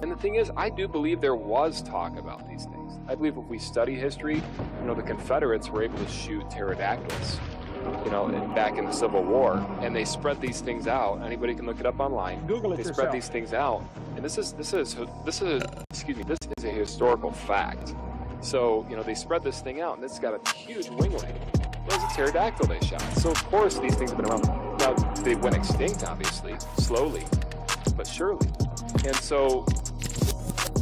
And the thing is, I do believe there was talk about these things. I believe if we study history, the Confederates were able to shoot pterodactyls, back in the Civil War, and they spread these things out. Anybody can look it up online. Google it They yourself. spread these things out, and this is a historical fact. So, they spread this thing out, and it's got a huge winglet. It was a pterodactyl they shot. So, of course, these things have been around. Now, they went extinct, obviously, slowly, but surely. And so,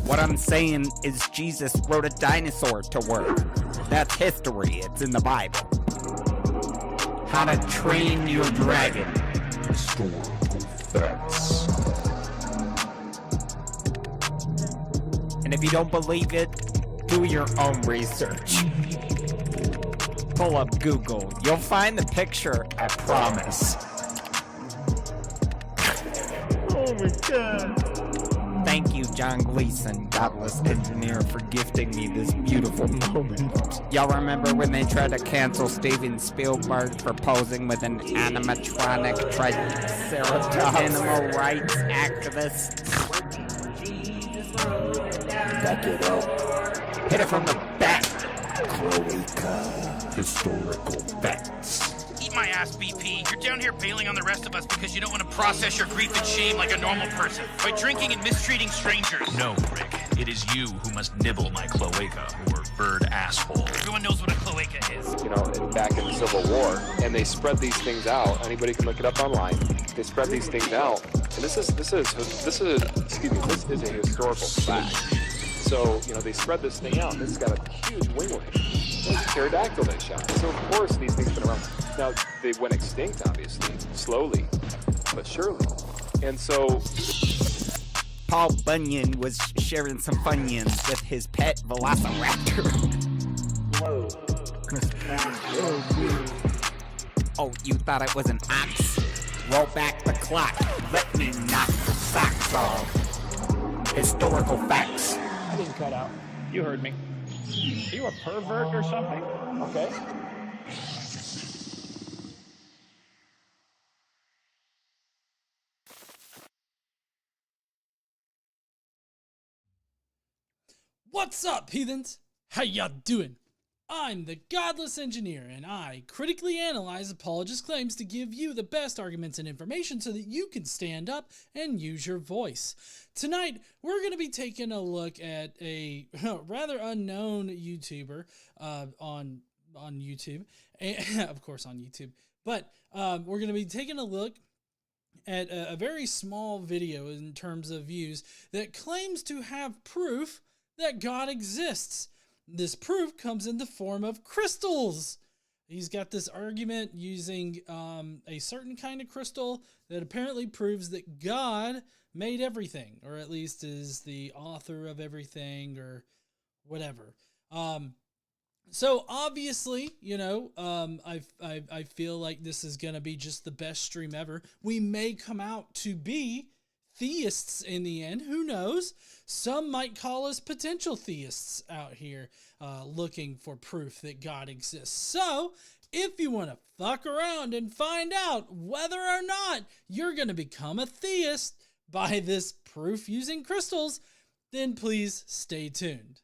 what I'm saying is Jesus wrote a dinosaur to work. That's history. It's in the Bible. How to Train Your Dragon. Historical facts. And if you don't believe it, do your own research. Pull up Google. You'll find the picture, I promise. Oh my God. Thank you, John Gleason, Godless engineer, for gifting me this beautiful moment. Y'all remember when they tried to cancel Steven Spielberg for posing with an animatronic triceratops animal rights activist? Back it up. Hit it from the back. Cloaca. Historical facts. Eat my ass, BP. You're down here bailing on the rest of us because you don't want to process your grief and shame like a normal person by drinking and mistreating strangers. No, Rick. It is you who must nibble my cloaca, or bird asshole. Everyone knows what a cloaca is. back in the Civil War, and they spread these things out. Anybody can look it up online. They spread these things out, and this is a historical fact. So, they spread this thing out, and this has got a huge winglet. It was a pterodactyl they shot. So, of course, these things have been around. Now, they went extinct, obviously, slowly, but surely. And so, Paul Bunyan was sharing some Funyuns with his pet velociraptor. Whoa. Oh, you thought it was an ox? Roll back the clock. Let me knock the socks off. Historical facts. I didn't cut out. You heard me. You a pervert or something? Okay. What's up, heathens? How y'all doing? I'm the Godless Engineer, and I critically analyze apologists' claims to give you the best arguments and information so that you can stand up and use your voice. Tonight, we're going to be taking a look at a rather unknown YouTuber on YouTube, and, of course on YouTube, but we're going to be taking a look at a very small video in terms of views that claims to have proof that God exists. This proof comes in the form of crystals. He's got this argument using a certain kind of crystal that apparently proves that God made everything, or at least is the author of everything, or whatever. So obviously, I feel like this is going to be just the best stream ever. We may come out to be theists in the end. Who knows? Some might call us potential theists out here looking for proof that God exists. So if you want to fuck around and find out whether or not you're going to become a theist by this proof using crystals, then please stay tuned.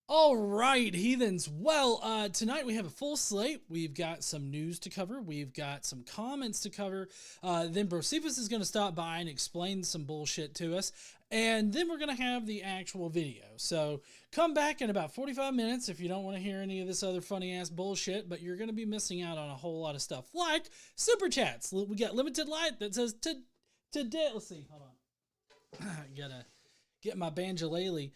All right, heathens. Well, tonight we have a full slate. We've got some news to cover. We've got some comments to cover. Then Brocephus is going to stop by and explain some bullshit to us. And then we're going to have the actual video. So come back in about 45 minutes if you don't want to hear any of this other funny-ass bullshit. But you're going to be missing out on a whole lot of stuff, like Super Chats. We got Limited Light that says, today, let's see, hold on. I got to get my banjolele.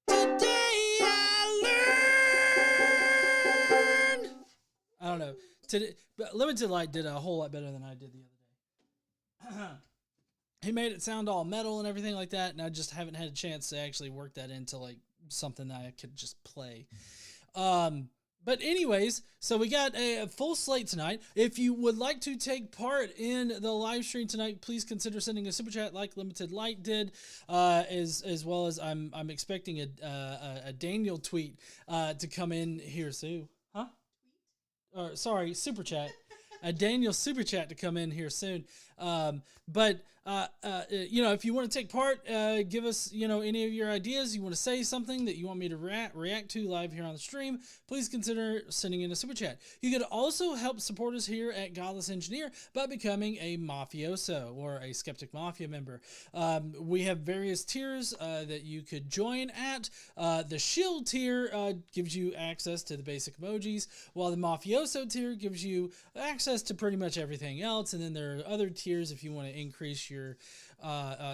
Today I learned. I don't know. Today, but Limited Light did a whole lot better than I did the other day. He made it sound all metal and everything like that, and I just haven't had a chance to actually work that into like something that I could just play. But anyways, so we got a full slate tonight. If you would like to take part in the live stream tonight, please consider sending a super chat like Limited Light did, as well as I'm expecting a Daniel tweet to come in here soon. Huh? Sorry, super chat. A Daniel super chat to come in here soon. But if you want to take part, give us, any of your ideas. You want to say something that you want me to react to live here on the stream, please consider sending in a super chat. You could also help support us here at Godless Engineer by becoming a mafioso or a Skeptic Mafia member. We have various tiers that you could join at. The Shield tier gives you access to the basic emojis, while the Mafioso tier gives you access to pretty much everything else. And then there are other tiers if you want to increase your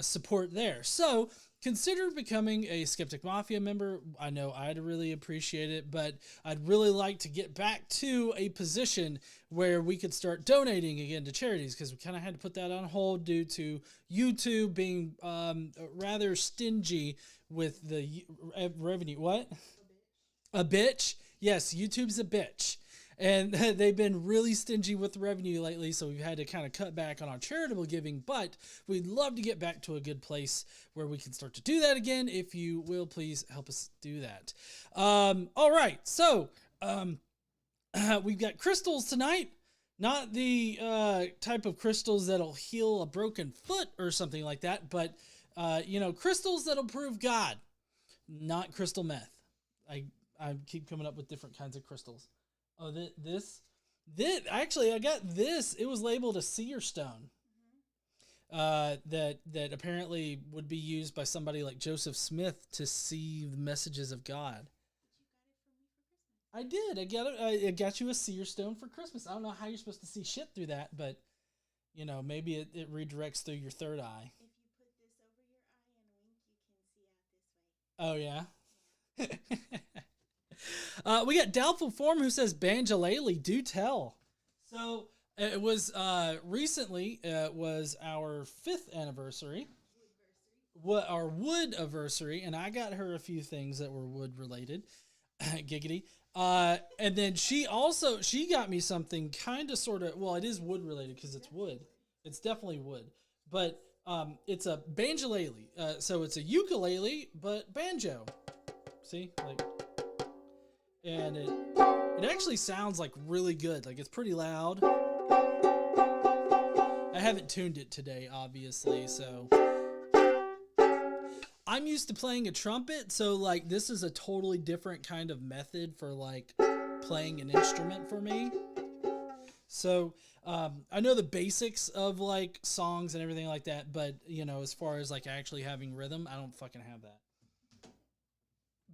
support there. So consider becoming a Skeptic Mafia member. I know I'd really appreciate it, but I'd really like to get back to a position where we could start donating again to charities, because we kind of had to put that on hold due to YouTube being rather stingy with the revenue. What? A bitch? Yes, YouTube's a bitch. And they've been really stingy with revenue lately, so we've had to kind of cut back on our charitable giving, but we'd love to get back to a good place where we can start to do that again. If you will, please help us do that. All right, so we've got crystals tonight. Not the type of crystals that'll heal a broken foot or something like that, but, crystals that'll prove God, not crystal meth. I keep coming up with different kinds of crystals. Oh, this, actually, I got this. It was labeled a seer stone. That apparently would be used by somebody like Joseph Smith to see the messages of God. I did. I got you a seer stone for Christmas. I don't know how you're supposed to see shit through that, but maybe it redirects through your third eye. If you put this over your eye and wink, you can see out this way. Oh yeah. We got Doubtful Form who says, Banjalele, do tell. So it was recently, it was our 5th anniversary, our wood anniversary, and I got her a few things that were wood related. Giggity. And then she got me something kind of sort of, well, it is wood related because it's wood. It's definitely wood, but it's a banjalele. So it's a ukulele, but banjo. See, like. And it actually sounds like really good. Like, it's pretty loud. I haven't tuned it today, obviously, so I'm used to playing a trumpet, so like this is a totally different kind of method for like playing an instrument for me. So I know the basics of like songs and everything like that, but as far as like actually having rhythm, I don't fucking have that.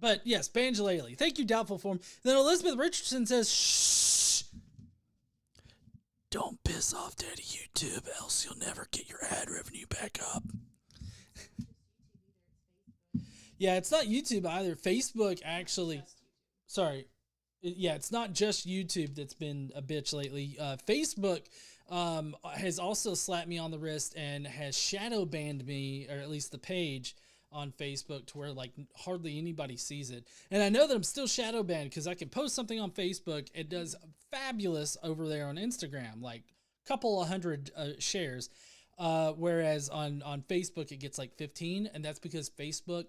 But yes, banjalele. Thank you, Doubtful Form. Then Elizabeth Richardson says, shh. Don't piss off Daddy YouTube, else you'll never get your ad revenue back up. Yeah, it's not YouTube either. Facebook actually. Sorry. It's not just YouTube that's been a bitch lately. Facebook has also slapped me on the wrist and has shadow banned me, or at least the page on Facebook, to where like hardly anybody sees it. And I know that I'm still shadow banned because I can post something on Facebook. It does fabulous over there on Instagram, like a couple of hundred shares. Whereas on Facebook, it gets like 15. And that's because Facebook,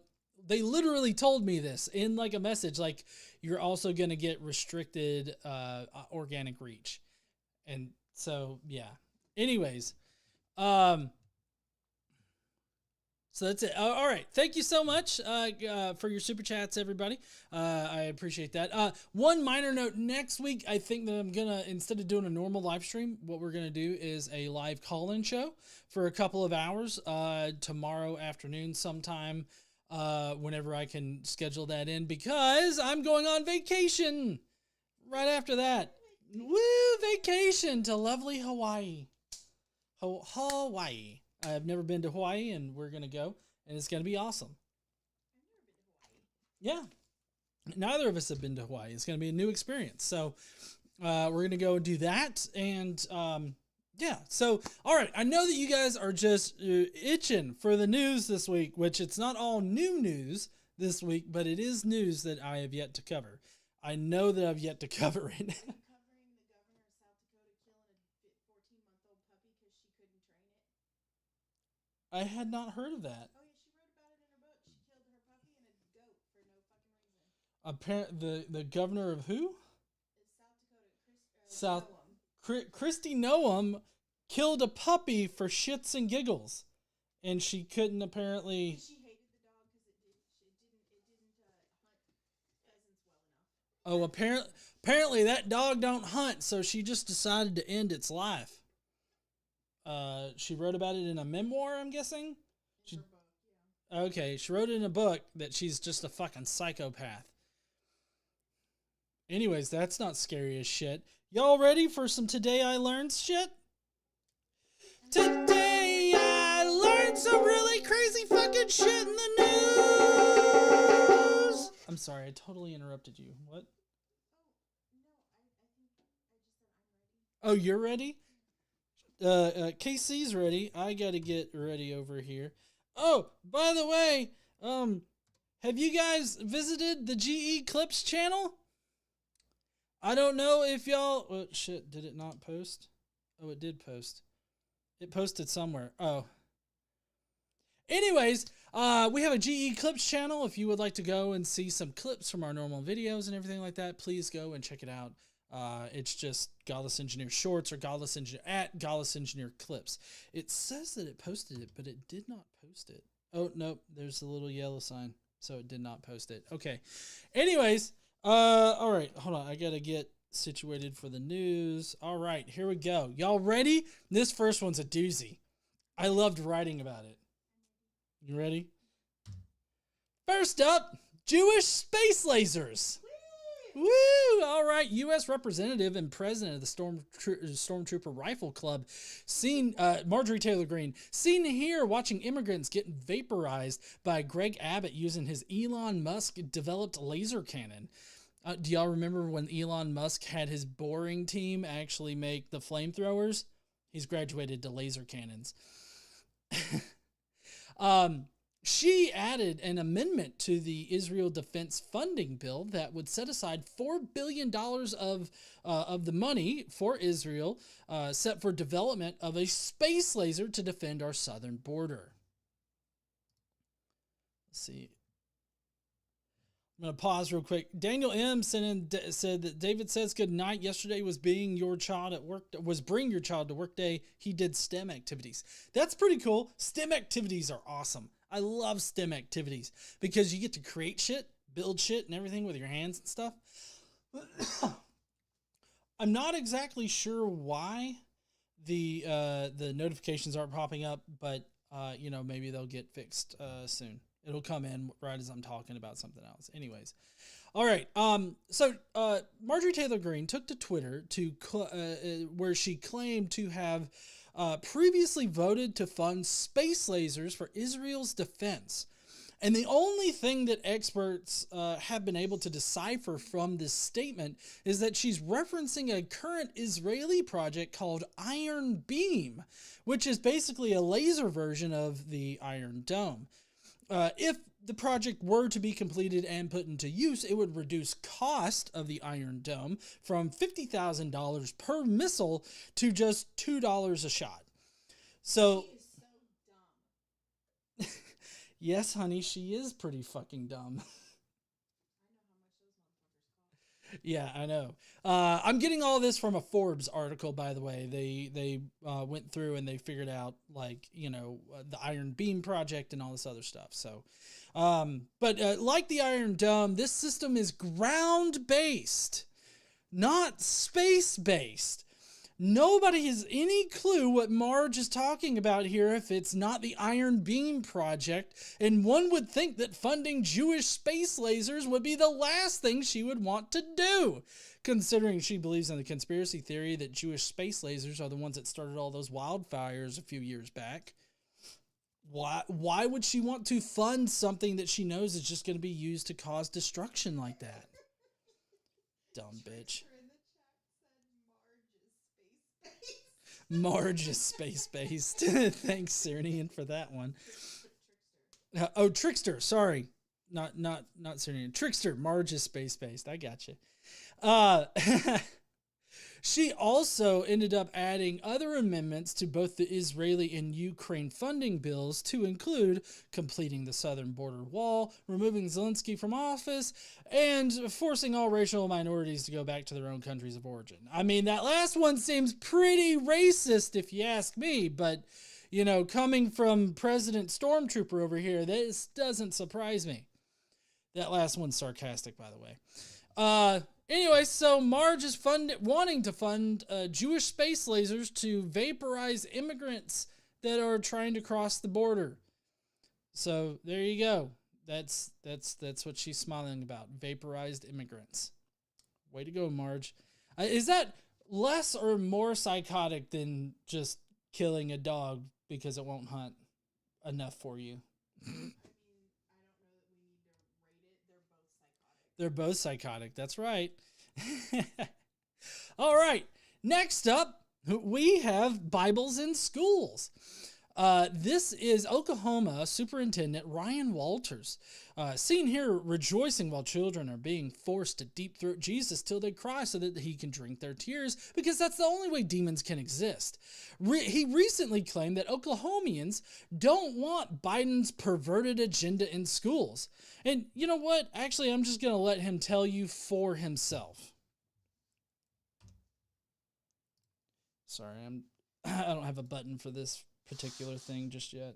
they literally told me this in like a message, like you're also going to get restricted organic reach. And so, yeah. Anyways, so that's it. All right. Thank you so much for your super chats, everybody. I appreciate that. One minor note, next week, I think that I'm going to, instead of doing a normal live stream, what we're going to do is a live call-in show for a couple of hours tomorrow afternoon sometime, whenever I can schedule that in, because I'm going on vacation right after that. Woo, vacation to lovely Hawaii. Hawaii. I've never been to Hawaii, and we're going to go, and it's going to be awesome. Yeah. Neither of us have been to Hawaii. It's going to be a new experience. So we're going to go and do that. And yeah. So, all right. I know that you guys are just itching for the news this week, which it's not all new news this week, but it is news that I have yet to cover. I know that I've yet to cover it. Covering the governor of South Dakota killing a 14-month-old puppy because she couldn't train it. I had not heard of that. Oh yeah, she wrote about it in her book. She killed her puppy and a goat for no fucking reason. The governor of who? It's South Dakota. Christy Noam killed a puppy for shits and giggles, and she couldn't apparently. She hated the dog because it didn't hunt pheasants well enough. Oh, apparently that dog don't hunt, so she just decided to end its life. She wrote about it in a memoir, I'm guessing. Her book, yeah. Okay, she wrote it in a book that she's just a fucking psychopath. Anyways, that's not scary as shit. Y'all ready for some Today I Learned shit? Today I learned some really crazy fucking shit in the news! I'm sorry, I totally interrupted you. What? Oh, you're ready? KC's ready. I gotta get ready over here. Oh, by the way, have you guys visited the GE Clips channel? I don't know if y'all... Oh, shit, did it not post? Oh, it did post. It posted somewhere. Oh. Anyways, we have a GE Clips channel. If you would like to go and see some clips from our normal videos and everything like that, please go and check it out. It's just Godless Engineer Shorts or Godless Engineer at Godless Engineer Clips. It says that it posted it, but it did not post it. Oh, nope, there's a little yellow sign, so it did not post it. Okay. Anyways, all right, hold on. I got to get situated for the news. All right, here we go. Y'all ready? This first one's a doozy. I loved writing about it. You ready? First up, Jewish space lasers. Woo! All right, U.S. Representative and President of the Stormtrooper Rifle Club, Marjorie Taylor Greene, seen here watching immigrants get vaporized by Greg Abbott using his Elon Musk developed laser cannon. Do y'all remember when Elon Musk had his boring team actually make the flamethrowers? He's graduated to laser cannons. She added an amendment to the Israel defense funding bill that would set aside $4 billion of the money for Israel, set for development of a space laser to defend our southern border. Let's see. I'm going to pause real quick. Daniel M. said that David says good night. Yesterday was bring your child to work day. He did STEM activities. That's pretty cool. STEM activities are awesome. I love STEM activities because you get to create shit, build shit and everything with your hands and stuff. I'm not exactly sure why the notifications aren't popping up, but maybe they'll get fixed soon. It'll come in right as I'm talking about something else. Anyways. All right. So Marjorie Taylor Greene took to Twitter where she claimed to have previously voted to fund space lasers for Israel's defense. And the only thing that experts have been able to decipher from this statement is that she's referencing a current Israeli project called Iron Beam, which is basically a laser version of the Iron Dome. If the project were to be completed and put into use, it would reduce cost of the Iron Dome from $50,000 per missile to just $2 a shot. So, She is so dumb. yes, honey, she is pretty fucking dumb. Yeah, I know. I'm getting all this from a Forbes article, by the way. They went through and they figured out the Iron Beam project and all this other stuff. So, but like the Iron Dome, this system is ground based, not space based. Nobody has any clue what Marge is talking about here if it's not the Iron Beam project, and one would think that funding Jewish space lasers would be the last thing she would want to do, considering she believes in the conspiracy theory that Jewish space lasers are the ones that started all those wildfires a few years back. Why would she want to fund something that she knows is just going to be used to cause destruction like that? Dumb bitch. Marge is space-based. Thanks, Cyrian, for that one. Oh, Trickster. Sorry. Not Cyrian. Trickster. Marge is space-based. I got you. Uh, she also ended up adding other amendments to both the Israeli and Ukraine funding bills to include completing the southern border wall, removing Zelensky from office, and forcing all racial minorities to go back to their own countries of origin. I mean, that last one seems pretty racist if you ask me, but, you know, coming from President Stormtrooper over here, this doesn't surprise me. That last one's sarcastic, by the way. Anyway, so Marge is wanting to fund Jewish space lasers to vaporize immigrants that are trying to cross the border. So there you go. That's what she's smiling about. Vaporized immigrants. Way to go, Marge. Is that less or more psychotic than just killing a dog because it won't hunt enough for you? They're both psychotic. That's right. All right. Next up, we have Bibles in schools. This is Oklahoma Superintendent Ryan Walters, seen here rejoicing while children are being forced to deep throat Jesus till they cry so that he can drink their tears, because that's the only way demons can exist. He recently claimed that Oklahomians don't want Biden's perverted agenda in schools. And you know what? Actually, I'm just going to let him tell you for himself. Sorry, I don't have a button for this particular thing just yet.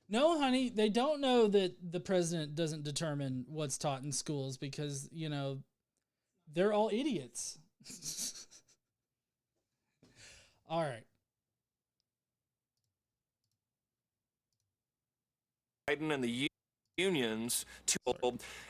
No, honey, they don't know that the president doesn't determine what's taught in schools because, you know, they're all idiots. All right. Biden and the unions to,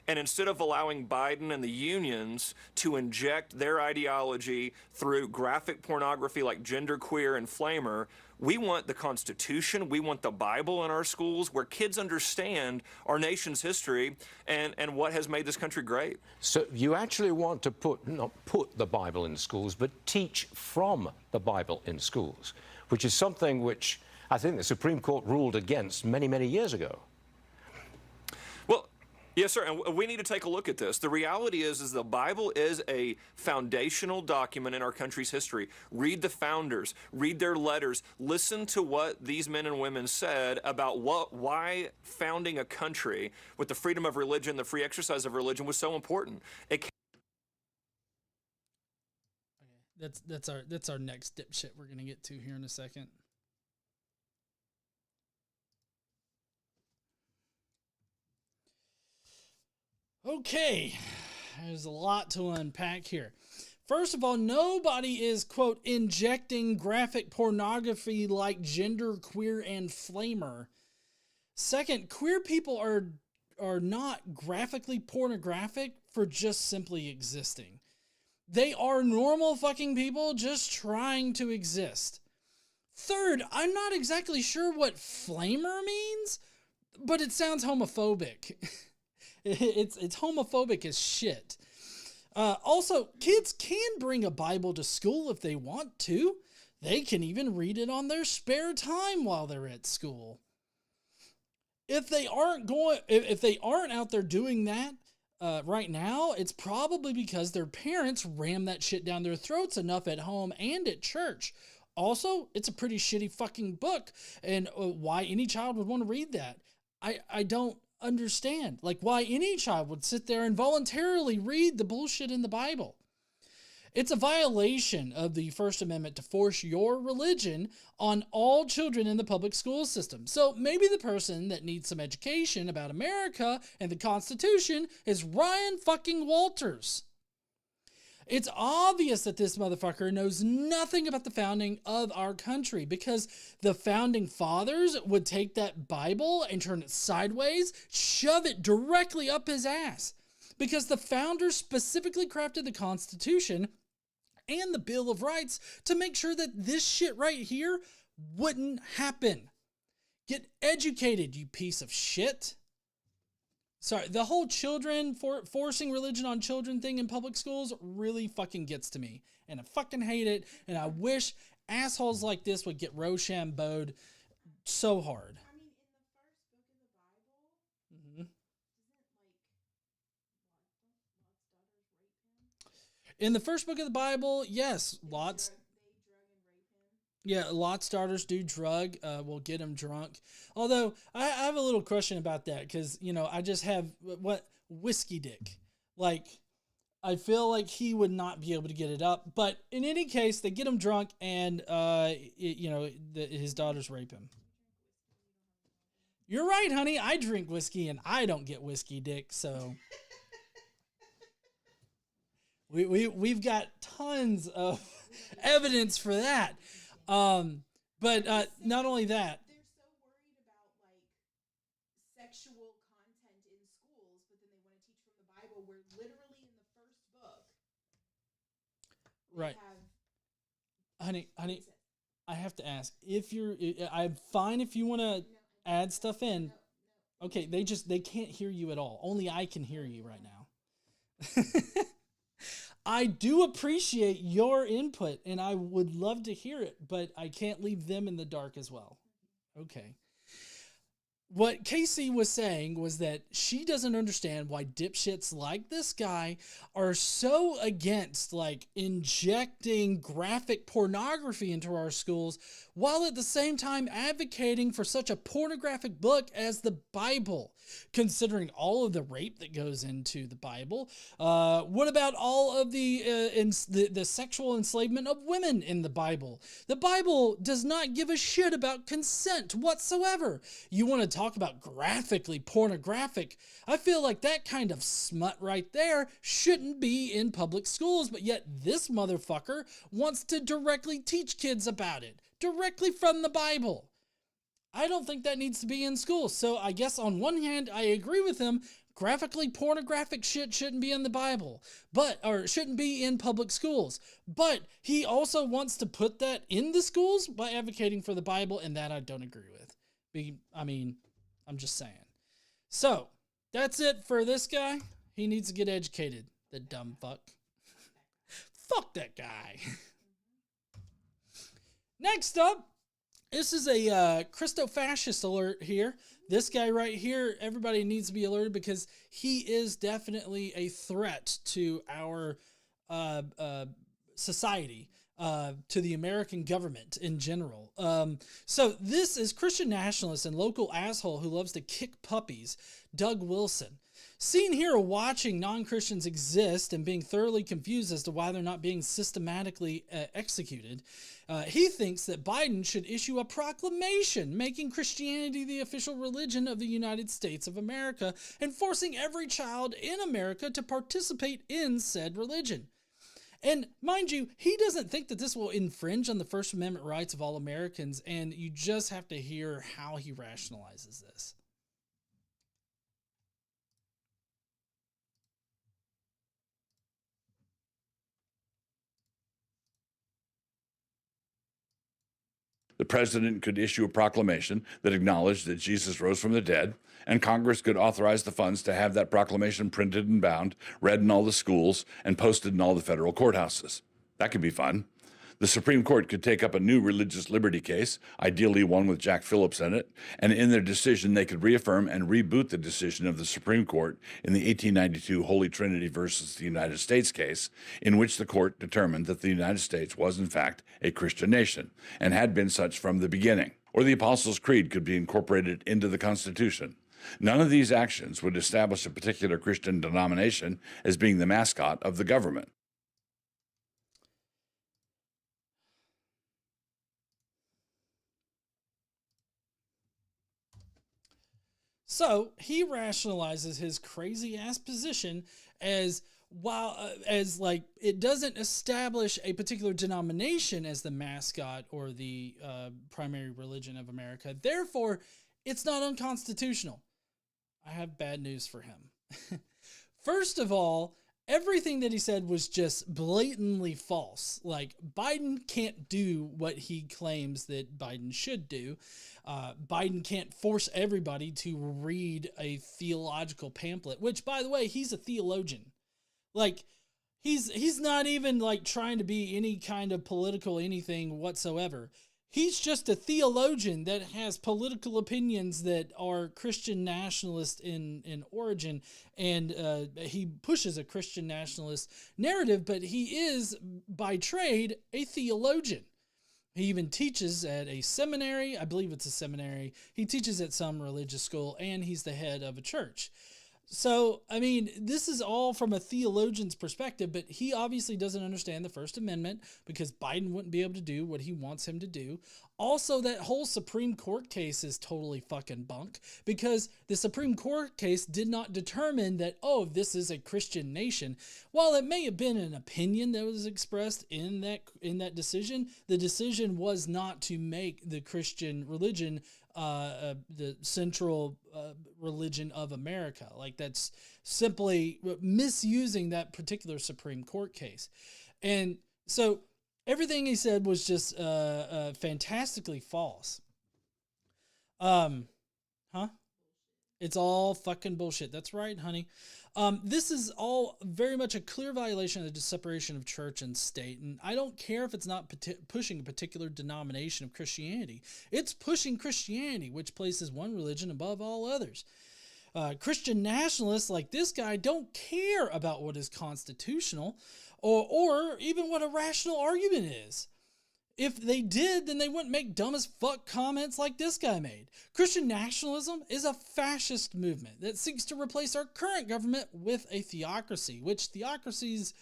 and instead of allowing Biden and the unions to inject their ideology through graphic pornography like genderqueer and flamer, we want the Constitution, we want the Bible in our schools where kids understand our nation's history and what has made this country great. So you actually want to not put the Bible in schools, but teach from the Bible in schools, which is something which I think the Supreme Court ruled against many, many years ago. Well, yes, sir, and we need to take a look at this. The reality is the Bible is a foundational document in our country's history. Read the founders, read their letters, listen to what these men and women said about why founding a country with the freedom of religion, the free exercise of religion was so important. That's our next dipshit we're gonna get to here in a second. Okay, there's a lot to unpack here. First of all, nobody is, quote, injecting graphic pornography like gender, queer, and flamer. Second, queer people are not graphically pornographic for just simply existing. They are normal fucking people just trying to exist. Third, I'm not exactly sure what flamer means, but it sounds homophobic. It's homophobic as shit. Also, kids can bring a Bible to school if they want to. They can even read it on their spare time while they're at school. If they aren't out there doing that right now, it's probably because their parents ram that shit down their throats enough at home and at church. Also, it's a pretty shitty fucking book, and why any child would want to read that, I don't understand. Like, why any child would sit there and voluntarily read the bullshit in the Bible. It's a violation of the First Amendment to force your religion on all children in the public school system. So maybe the person that needs some education about America and the Constitution is Ryan fucking Walters. It's obvious that this motherfucker knows nothing about the founding of our country, because the founding fathers would take that Bible and turn it sideways, shove it directly up his ass, because the founders specifically crafted the Constitution and the Bill of Rights to make sure that this shit right here wouldn't happen. Get educated, you piece of shit. Sorry, the whole forcing religion on children thing in public schools really fucking gets to me. And I fucking hate it. And I wish assholes like this would get Rochambeau'd so hard. I mean, in the first book of the Bible, Mm-hmm. In the first book of the Bible, yes, Lot's daughters do drug, will get him drunk. Although I have a little question about that because, you know, I just have whiskey dick. Like, I feel like he would not be able to get it up. But in any case, they get him drunk and, his daughters rape him. You're right, honey. I drink whiskey and I don't get whiskey dick, so... We've got tons of evidence for that. But not only that. They're so worried about like sexual content in schools, but then they want to teach from the Bible, where literally in the first book, right, honey, I have to ask if I'm fine if you want to add stuff in. Okay, they can't hear you at all. Only I can hear you right now. I do appreciate your input, and I would love to hear it, but I can't leave them in the dark as well. Okay. What Casey was saying was that she doesn't understand why dipshits like this guy are so against, like, injecting graphic pornography into our schools, while at the same time advocating for such a pornographic book as the Bible, considering all of the rape that goes into the Bible. What about all of the sexual enslavement of women in the Bible? The Bible does not give a shit about consent whatsoever. You want to talk about graphically pornographic? I feel like that kind of smut right there shouldn't be in public schools, but yet this motherfucker wants to directly teach kids about it, directly from the Bible. I don't think that needs to be in school. So I guess on one hand, I agree with him. Graphically pornographic shit shouldn't be in the Bible, or shouldn't be in public schools. But he also wants to put that in the schools by advocating for the Bible, and that I don't agree with. I mean, I'm just saying. So that's it for this guy. He needs to get educated, the dumb fuck. Fuck that guy. Next up, this is a Christo-fascist alert here. This guy right here, everybody needs to be alerted because he is definitely a threat to our society, to the American government in general. So this is Christian nationalist and local asshole who loves to kick puppies, Doug Wilson. Seen here watching non-Christians exist and being thoroughly confused as to why they're not being systematically executed, he thinks that Biden should issue a proclamation making Christianity the official religion of the United States of America and forcing every child in America to participate in said religion. And mind you, he doesn't think that this will infringe on the First Amendment rights of all Americans, and you just have to hear how he rationalizes this. The president could issue a proclamation that acknowledged that Jesus rose from the dead, and Congress could authorize the funds to have that proclamation printed and bound, read in all the schools, and posted in all the federal courthouses. That could be fun. The Supreme Court could take up a new religious liberty case, ideally one with Jack Phillips in it, and in their decision they could reaffirm and reboot the decision of the Supreme Court in the 1892 Holy Trinity versus the United States case, in which the court determined that the United States was in fact a Christian nation, and had been such from the beginning. Or the Apostles' Creed could be incorporated into the Constitution. None of these actions would establish a particular Christian denomination as being the mascot of the government. So he rationalizes his crazy ass position as like it doesn't establish a particular denomination as the mascot or the primary religion of America. Therefore, it's not unconstitutional. I have bad news for him. First of all, everything that he said was just blatantly false. Like, Biden can't do what he claims that Biden should do. Biden can't force everybody to read a theological pamphlet, which, by the way, he's a theologian. Like, he's not even like trying to be any kind of political anything whatsoever. He's just a theologian that has political opinions that are Christian nationalist in origin, and he pushes a Christian nationalist narrative, but he is, by trade, a theologian. He even teaches at a seminary. I believe it's a seminary. He teaches at some religious school, and he's the head of a church. So, I mean, this is all from a theologian's perspective, but he obviously doesn't understand the First Amendment because Biden wouldn't be able to do what he wants him to do. Also, that whole Supreme Court case is totally fucking bunk because the Supreme Court case did not determine that, oh, this is a Christian nation. While it may have been an opinion that was expressed in that decision, the decision was not to make the Christian religion the central religion of America. Like, that's simply misusing that particular Supreme Court case. And so everything he said was just fantastically false. It's all fucking bullshit. That's right, honey. This is all very much a clear violation of the separation of church and state. And I don't care if it's not pushing a particular denomination of Christianity. It's pushing Christianity, which places one religion above all others. Christian nationalists like this guy don't care about what is constitutional or even what a rational argument is. If they did, then they wouldn't make dumb as fuck comments like this guy made. Christian nationalism is a fascist movement that seeks to replace our current government with a theocracy, which theocracies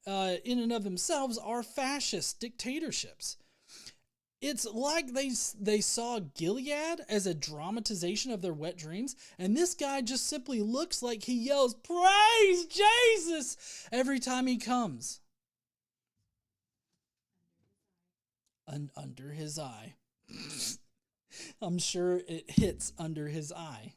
in and of themselves are fascist dictatorships. It's like they saw Gilead as a dramatization of their wet dreams, and this guy just simply looks like he yells, "Praise Jesus!" every time he comes. Under his eye. I'm sure it hits under his eye.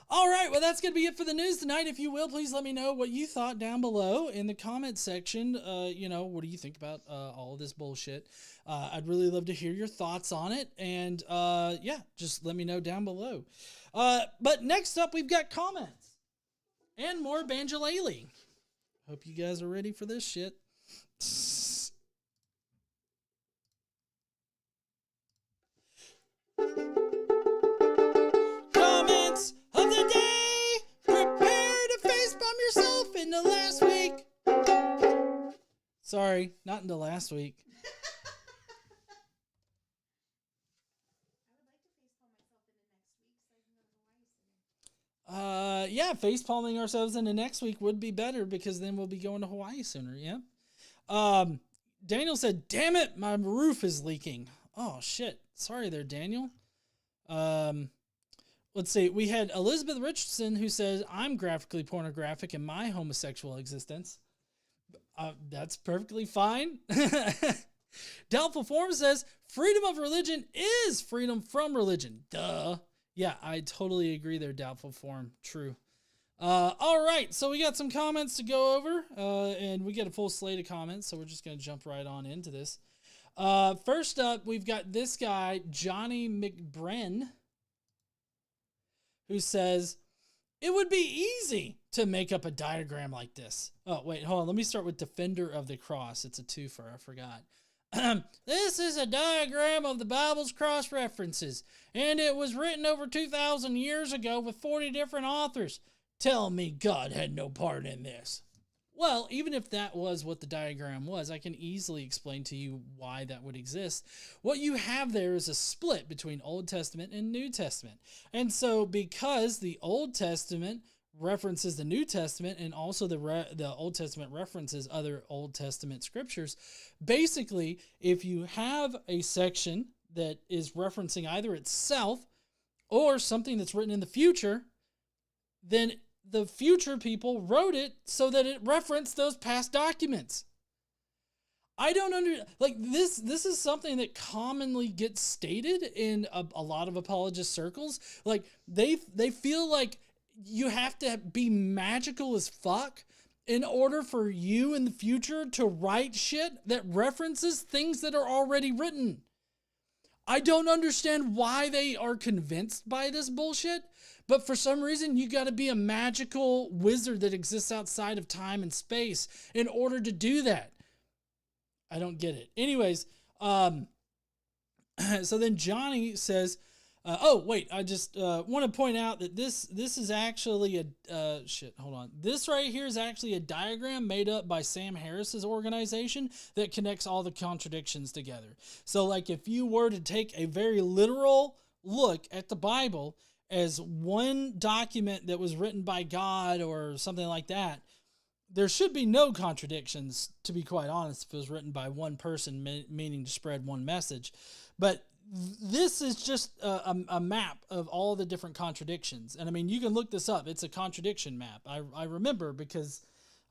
All right, well, that's going to be it for the news tonight. If you will, please let me know what you thought down below in the comment section. What do you think about all of this bullshit? I'd really love to hear your thoughts on it. And just let me know down below. But next up, we've got comments and more banjolele. Hope you guys are ready for this shit. Comments of the day. Prepare to facepalm yourself into last week. Sorry, not into last week. Facepalming ourselves into next week would be better because then we'll be going to Hawaii sooner. Yeah. Daniel said, "Damn it, my roof is leaking." Oh shit. Sorry there, Daniel. Let's see. We had Elizabeth Richardson who says, "I'm graphically pornographic in my homosexual existence." That's perfectly fine. Doubtful Form says, "Freedom of religion is freedom from religion." Duh. Yeah, I totally agree there, Doubtful Form. True. All right, so we got some comments to go over, and we get a full slate of comments, so we're just going to jump right on into this. First up, we've got this guy, Johnny McBren, who says, "It would be easy to make up a diagram like this." Oh, wait, hold on. Let me start with Defender of the Cross. It's a twofer, I forgot. "This is a diagram of the Bible's cross references, and it was written over 2,000 years ago with 40 different authors. Tell me God had no part in this." Well, even if that was what the diagram was, I can easily explain to you why that would exist. What you have there is a split between Old Testament and New Testament. And so because the Old Testament references the New Testament and also the Old Testament references other Old Testament scriptures, basically, if you have a section that is referencing either itself or something that's written in the future, then the future people wrote it so that it referenced those past documents. I don't this is something that commonly gets stated in a lot of apologist circles. Like they feel like you have to be magical as fuck in order for you in the future to write shit that references things that are already written. I don't understand why they are convinced by this bullshit, but for some reason you got to be a magical wizard that exists outside of time and space in order to do that. I don't get it. Anyways, So then Johnny says, oh, wait, I just want to point out that this is actually shit, hold on. This right here is actually a diagram made up by Sam Harris's organization that connects all the contradictions together. So, like, if you were to take a very literal look at the Bible as one document that was written by God or something like that, there should be no contradictions, to be quite honest, if it was written by one person, meaning to spread one message. But this is just a map of all the different contradictions. And I mean, you can look this up. It's a contradiction map. I remember because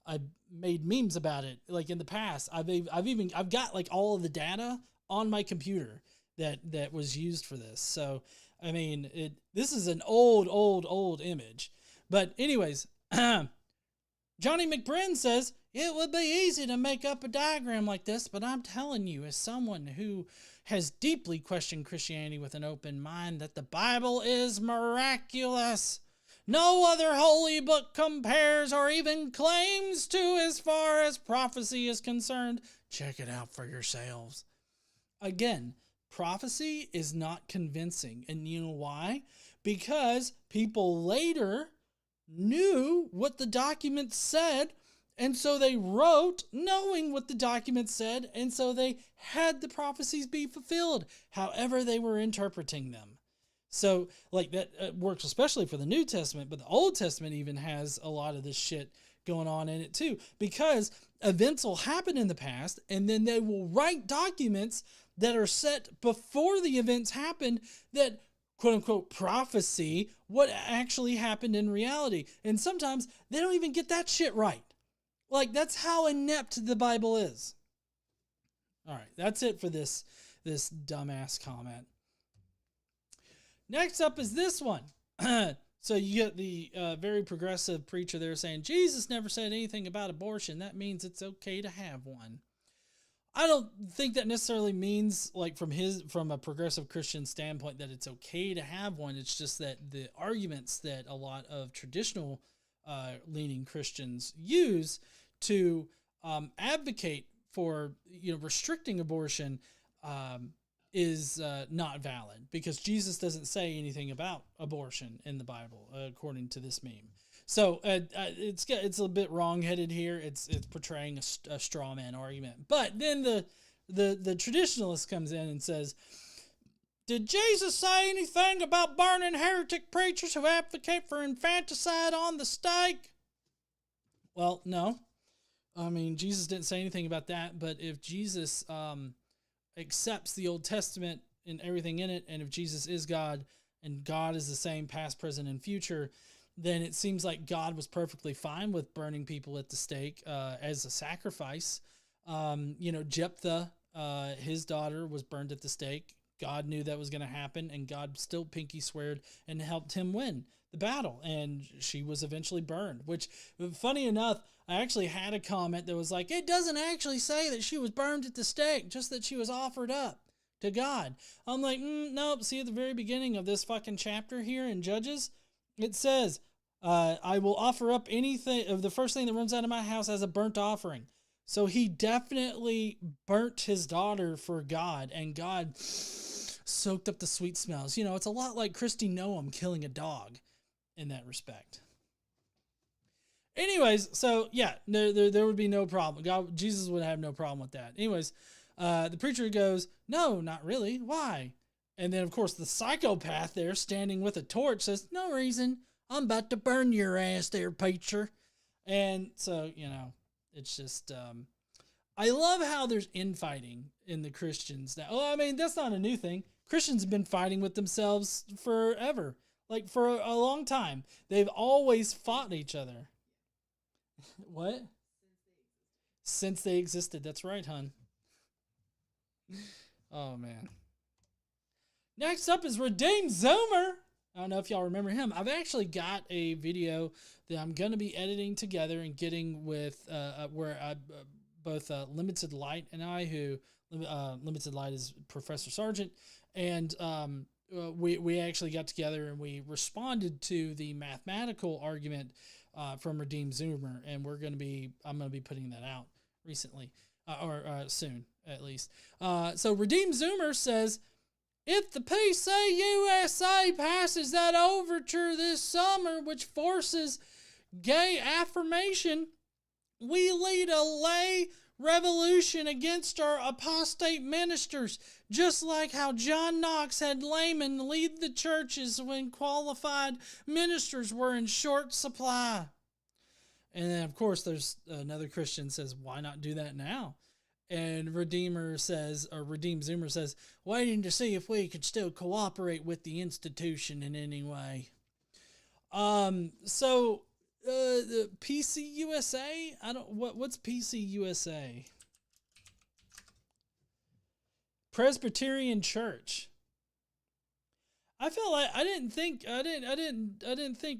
I made memes about it. Like in the past, I've got like all of the data on my computer that was used for this. So, I mean, this is an old image. But anyways, Johnny McBrien says, it would be easy to make up a diagram like this, but I'm telling you, as someone who has deeply questioned Christianity with an open mind, that the Bible is miraculous. No other holy book compares or even claims to as far as prophecy is concerned. Check it out for yourselves. Again, prophecy is not convincing. And you know why? Because people later knew what the document said, and so they wrote knowing what the document said, and so they had the prophecies be fulfilled, however they were interpreting them. So, like, that works especially for the New Testament, but the Old Testament even has a lot of this shit going on in it too, because events will happen in the past, and then they will write documents that are set before the events happened that quote-unquote prophecy what actually happened in reality. And sometimes they don't even get that shit right. Like, that's how inept the Bible is. All right, that's it for this dumbass comment. Next up is this one. So you get the very progressive preacher there saying, Jesus never said anything about abortion. That means it's okay to have one. I don't think that necessarily means, like, from a progressive Christian standpoint, that it's okay to have one. It's just that the arguments that a lot of traditional leaning Christians use to advocate for, restricting abortion is not valid, because Jesus doesn't say anything about abortion in the Bible, according to this meme. So it's a bit wrong-headed here. It's portraying a straw man argument. But then the traditionalist comes in and says, did Jesus say anything about burning heretic preachers who advocate for infanticide on the stake? Well, no. I mean, Jesus didn't say anything about that, but if Jesus accepts the Old Testament and everything in it, and if Jesus is God, and God is the same past, present, and future, then it seems like God was perfectly fine with burning people at the stake as a sacrifice. Jephthah, his daughter, was burned at the stake. God knew that was going to happen, and God still pinky sweared and helped him win the battle, and she was eventually burned, which, funny enough, I actually had a comment that was like, it doesn't actually say that she was burned at the stake, just that she was offered up to God. I'm like, nope. See, at the very beginning of this fucking chapter here in Judges, it says, I will offer up anything of the first thing that runs out of my house as a burnt offering. So he definitely burnt his daughter for God, and God soaked up the sweet smells. It's a lot like Christy Noam killing a dog in that respect. Anyways, so yeah, there would be no problem. Jesus would have no problem with that. Anyways, the preacher goes, no, not really. Why? And then, of course, the psychopath there standing with a torch says, no reason. I'm about to burn your ass there, preacher. And so, it's just, I love how there's infighting in the Christians now. Oh, I mean, that's not a new thing. Christians have been fighting with themselves forever. Like, for a long time. They've always fought each other. What? Since they existed. That's right, hun. Oh, man. Next up is Redeemed Zoomer. I don't know if y'all remember him. I've actually got a video that I'm going to be editing together and getting with where both Limited Light and I, who Limited Light is Professor Sargent, and we actually got together and we responded to the mathematical argument from Redeemed Zoomer, and I'm going to be putting that out recently or soon. at least. So Redeemed Zoomer says, if the PCUSA passes that overture this summer, which forces gay affirmation, we lead a lay revolution against our apostate ministers, just like how John Knox had laymen lead the churches when qualified ministers were in short supply. And then, of course, there's another Christian says, why not do that now? And Redeemed Zoomer says, waiting to see if we could still cooperate with the institution in any way. So the PCUSA, what's PCUSA? Presbyterian Church. I felt like I didn't think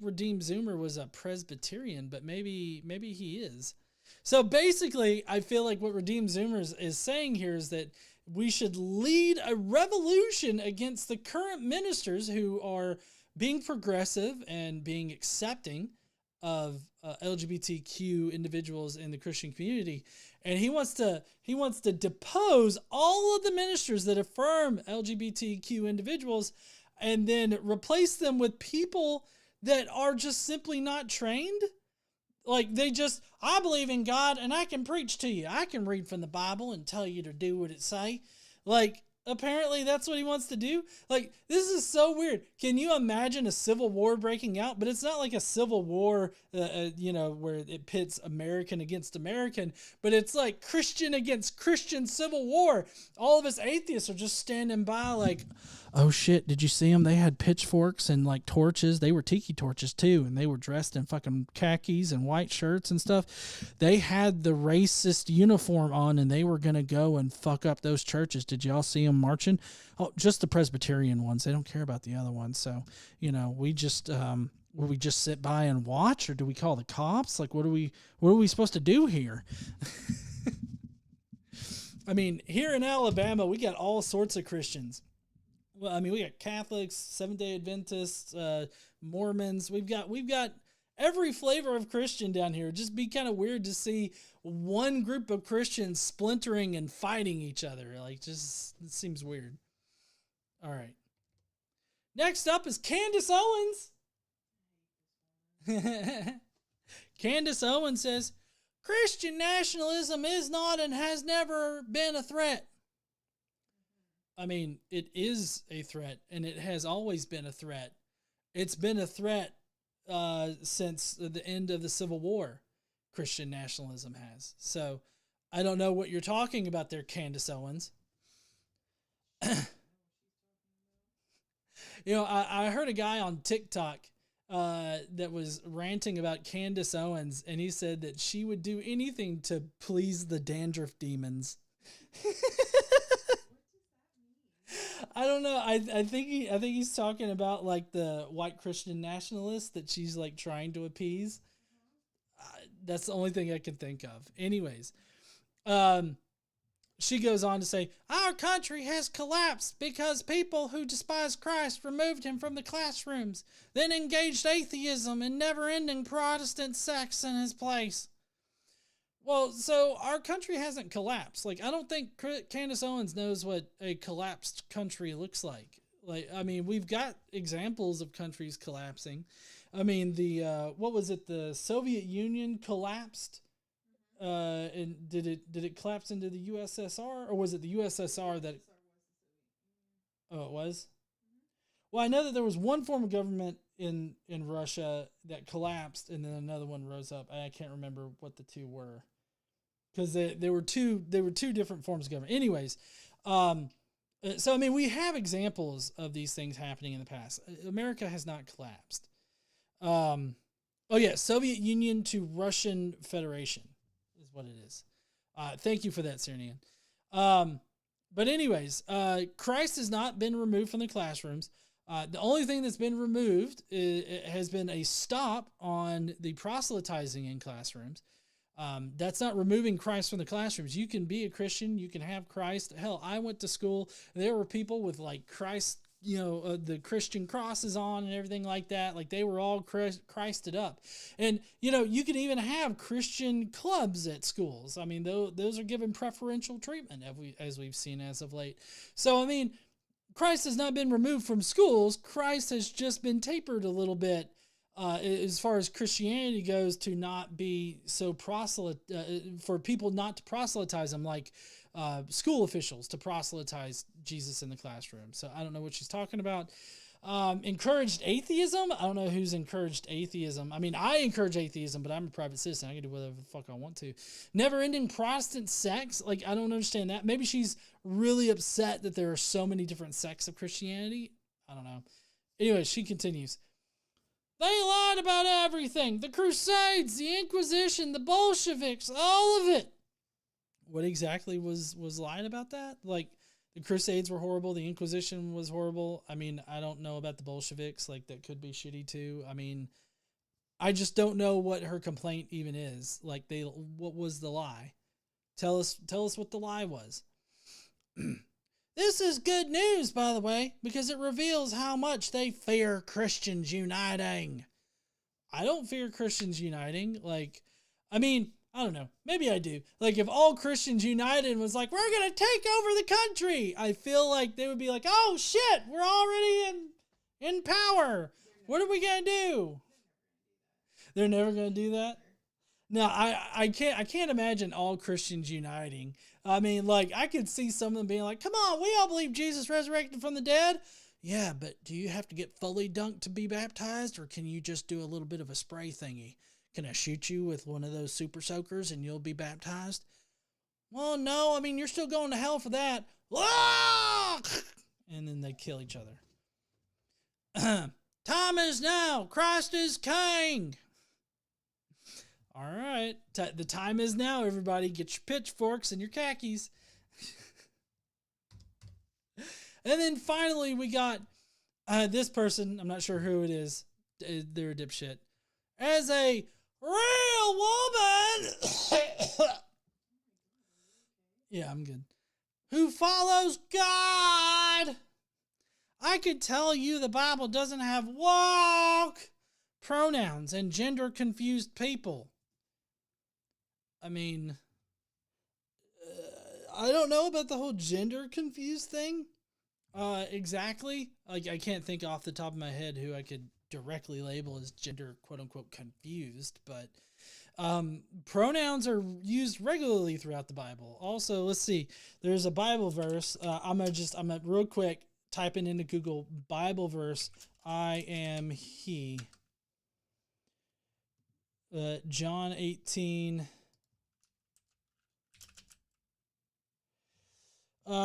Redeemed Zoomer was a Presbyterian, but maybe he is. So basically, I feel like what Redeemed Zoomer is saying here is that we should lead a revolution against the current ministers who are being progressive and being accepting of LGBTQ individuals in the Christian community. And he wants to depose all of the ministers that affirm LGBTQ individuals and then replace them with people that are just simply not trained. Like I believe in God and I can preach to you. I can read from the Bible and tell you to do what it say. Like, apparently that's what he wants to do. Like, this is so weird. Can you imagine a civil war breaking out? But it's not like a civil war, where it pits American against American, but it's like Christian against Christian civil war. All of us atheists are just standing by like, oh shit, did you see them? They had pitchforks and like torches. They were tiki torches too, and they were dressed in fucking khakis and white shirts and stuff. They had the racist uniform on, and they were going to go and fuck up those churches. Did y'all see them marching? Oh, just the Presbyterian ones. They don't care about the other ones. So, we just will we just sit by and watch, or do we call the cops? Like, what are we supposed to do here? I mean, here in Alabama, we got all sorts of Christians. Well, I mean, we got Catholics, Seventh-day Adventists, Mormons. We've got every flavor of Christian down here. It'd just be kind of weird to see one group of Christians splintering and fighting each other. Like, just, it seems weird. All right. Next up is Candace Owens. Candace Owens says, Christian nationalism is not and has never been a threat. I mean, it is a threat, and it has always been a threat. It's been a threat since the end of the Civil War, Christian nationalism has. So I don't know what you're talking about there, Candace Owens. I heard a guy on TikTok that was ranting about Candace Owens, and he said that she would do anything to please the dandruff demons. I don't know. I think he's talking about like the white Christian nationalists that she's like trying to appease. That's the only thing I can think of. Anyways, she goes on to say, our country has collapsed because people who despise Christ removed him from the classrooms, then engaged atheism and never-ending Protestant sects in his place. Well, so our country hasn't collapsed. Like, I don't think Candace Owens knows what a collapsed country looks like. Like, I mean, we've got examples of countries collapsing. I mean, the Soviet Union collapsed. And did it collapse into the USSR, or was it the USSR that? Oh, it was. Well, I know that there was one form of government in Russia that collapsed, and then another one rose up. I can't remember what the two were, because there were two different forms of government. Anyways, so I mean, we have examples of these things happening in the past. America has not collapsed. Soviet Union to Russian Federation is what it is. Thank you for that, Cyrian. But anyways, Christ has not been removed from the classrooms. The only thing that's been removed has been a stop on the proselytizing in classrooms. That's not removing Christ from the classrooms. You can be a Christian. You can have Christ. Hell, I went to school. There were people with like Christ, the Christian crosses on and everything like that. Like they were all Christed up. And, you can even have Christian clubs at schools. I mean, those are given preferential treatment as we've seen as of late. So, I mean, Christ has not been removed from schools. Christ has just been tapered a little bit as far as Christianity goes, to not be so for people not to proselytize him like school officials to proselytize Jesus in the classroom. So I don't know what she's talking about. Encouraged atheism? I don't know who's encouraged atheism. I mean, I encourage atheism, but I'm a private citizen. I can do whatever the fuck I want to. Never-ending Protestant sects? Like, I don't understand that. Maybe she's really upset that there are so many different sects of Christianity. I don't know. Anyway, she continues. They lied about everything. The Crusades, the Inquisition, the Bolsheviks, all of it. What exactly was lied about that? Like, the Crusades were horrible. The Inquisition was horrible. I mean, I don't know about the Bolsheviks. Like, that could be shitty too. I mean, I just don't know what her complaint even is. Like, what was the lie? Tell us what the lie was. This is good news, by the way, because it reveals how much they fear Christians uniting. I don't fear Christians uniting. Like, I mean, I don't know. Maybe I do. Like, if all Christians united and was like, we're going to take over the country, I feel like they would be like, oh, shit, we're already in power. What are we going to do? They're never going to do that? No, I can't imagine all Christians uniting. I mean, like, I could see some of them being like, come on, we all believe Jesus resurrected from the dead. Yeah, but do you have to get fully dunked to be baptized, or can you just do a little bit of a spray thingy? Can I shoot you with one of those super soakers and you'll be baptized? Well, no, I mean, you're still going to hell for that. And then they kill each other. Time is now. Christ is king. All right. The time is now, everybody. Get your pitchforks and your khakis. And then finally we got this person. I'm not sure who it is. They're a dipshit. As a real woman. Yeah, I'm good. Who follows God. I could tell you the Bible doesn't have woke pronouns and gender confused people. I mean, I don't know about the whole gender confused thing exactly. Like, I can't think off the top of my head who I could directly label as gender quote unquote confused, but pronouns are used regularly throughout the Bible. Also, let's see, there's a Bible verse. I'm gonna real quick typing into Google Bible verse. I am he. John 18.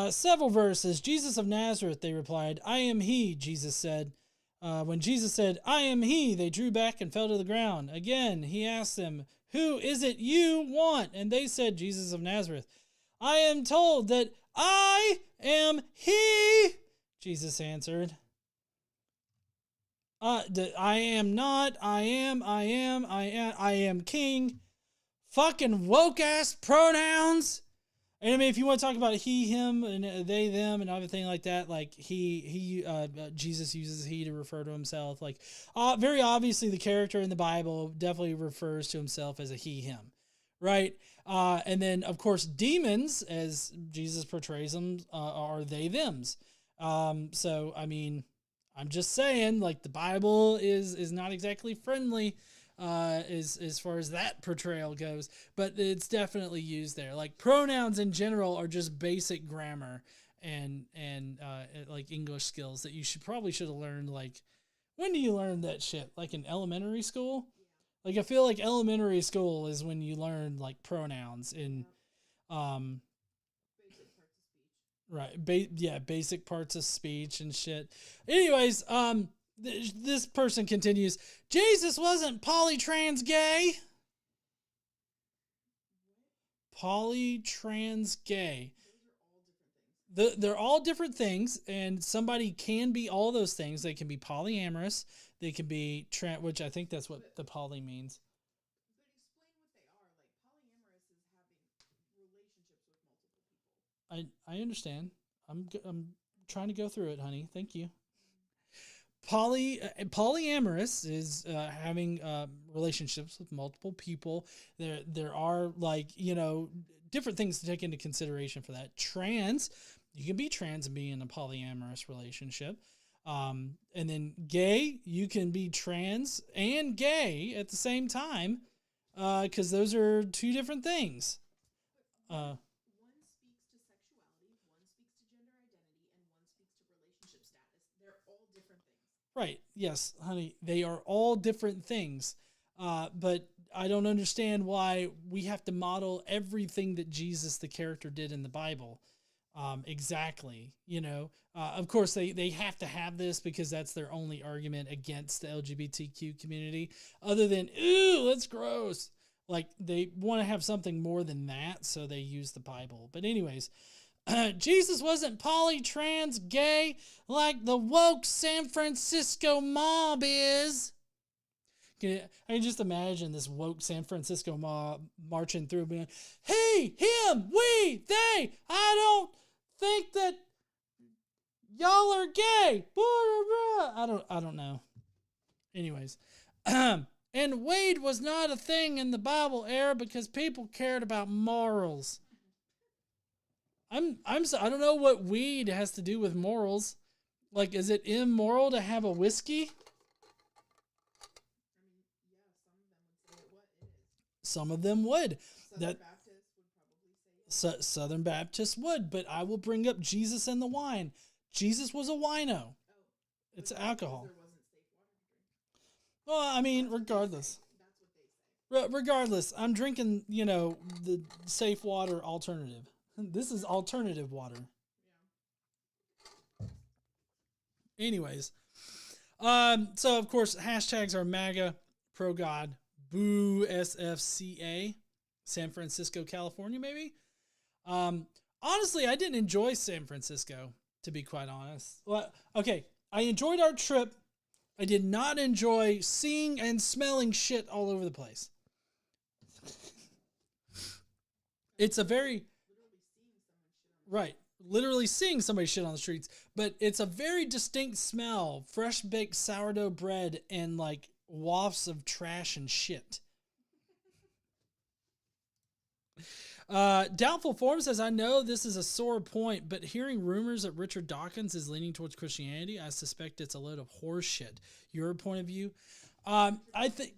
Several verses. Jesus of Nazareth, they replied. I am he, Jesus said. When Jesus said, I am he, they drew back and fell to the ground. Again, he asked them, who is it you want? And they said, Jesus of Nazareth. I am told that I am he, Jesus answered. I am not, I am king. Fucking woke ass pronouns. And I mean, if you want to talk about he, him, and they, them, and everything like that, like Jesus uses he to refer to himself. Like, very obviously the character in the Bible definitely refers to himself as a he, him, right? And then of course demons, as Jesus portrays them, are they, thems. So, I mean, I'm just saying, like, the Bible is not exactly friendly as far as that portrayal goes, but it's definitely used there. Like, pronouns in general are just basic grammar and like English skills that you probably should have learned. Like, when do you learn that shit? Like in elementary school? Like, I feel like elementary school is when you learn like pronouns in right, basic parts of speech and shit. Anyways, this person continues, Jesus wasn't polytrans gay. Polytrans gay. They're all different things, and somebody can be all those things. They can be polyamorous. They can be which I think that's what the poly means. I understand. I'm trying to go through it, honey. Thank you. polyamorous is having relationships with multiple people. There are, like, you know, different things to take into consideration for that. Trans, you can be trans and be in a polyamorous relationship. And then gay, you can be trans and gay at the same time, because those are two different things. One speaks to sexuality, one speaks to gender identity, and one speaks to relationship status. They're all different things. Right. Yes, honey, they are all different things. But I don't understand why we have to model everything that Jesus, the character, did in the Bible. Exactly. You know, of course they have to have this because that's their only argument against the LGBTQ community, other than, ew, that's gross. Like, they want to have something more than that, so they use the Bible. But anyways, Jesus wasn't poly, trans, gay like the woke San Francisco mob is. I can just imagine this woke San Francisco mob marching through, being, hey, him, we, they, I don't think that y'all are gay. I don't know. Anyways, and weed was not a thing in the Bible era because people cared about morals. I don't know what weed has to do with morals. Like, is it immoral to have a whiskey? Some of them would. Southern Baptists would, but I will bring up Jesus and the wine. Jesus was a wino. It's alcohol. Well, I mean, regardless. Regardless, I'm drinking, you know, the safe water alternative. This is alternative water. Anyways. So, of course, hashtags are MAGA, pro God, boo SFCA, San Francisco, California, maybe. Honestly, I didn't enjoy San Francisco, to be quite honest. Well, okay, I enjoyed our trip. I did not enjoy seeing and smelling shit all over the place. It's a very... Right. Literally seeing somebody shit on the streets. But it's a very distinct smell. Fresh baked sourdough bread and, like, wafts of trash and shit. Doubtful Form says, I know this is a sore point, but hearing rumors that Richard Dawkins is leaning towards Christianity, I suspect it's a load of horse shit. Your point of view? I think...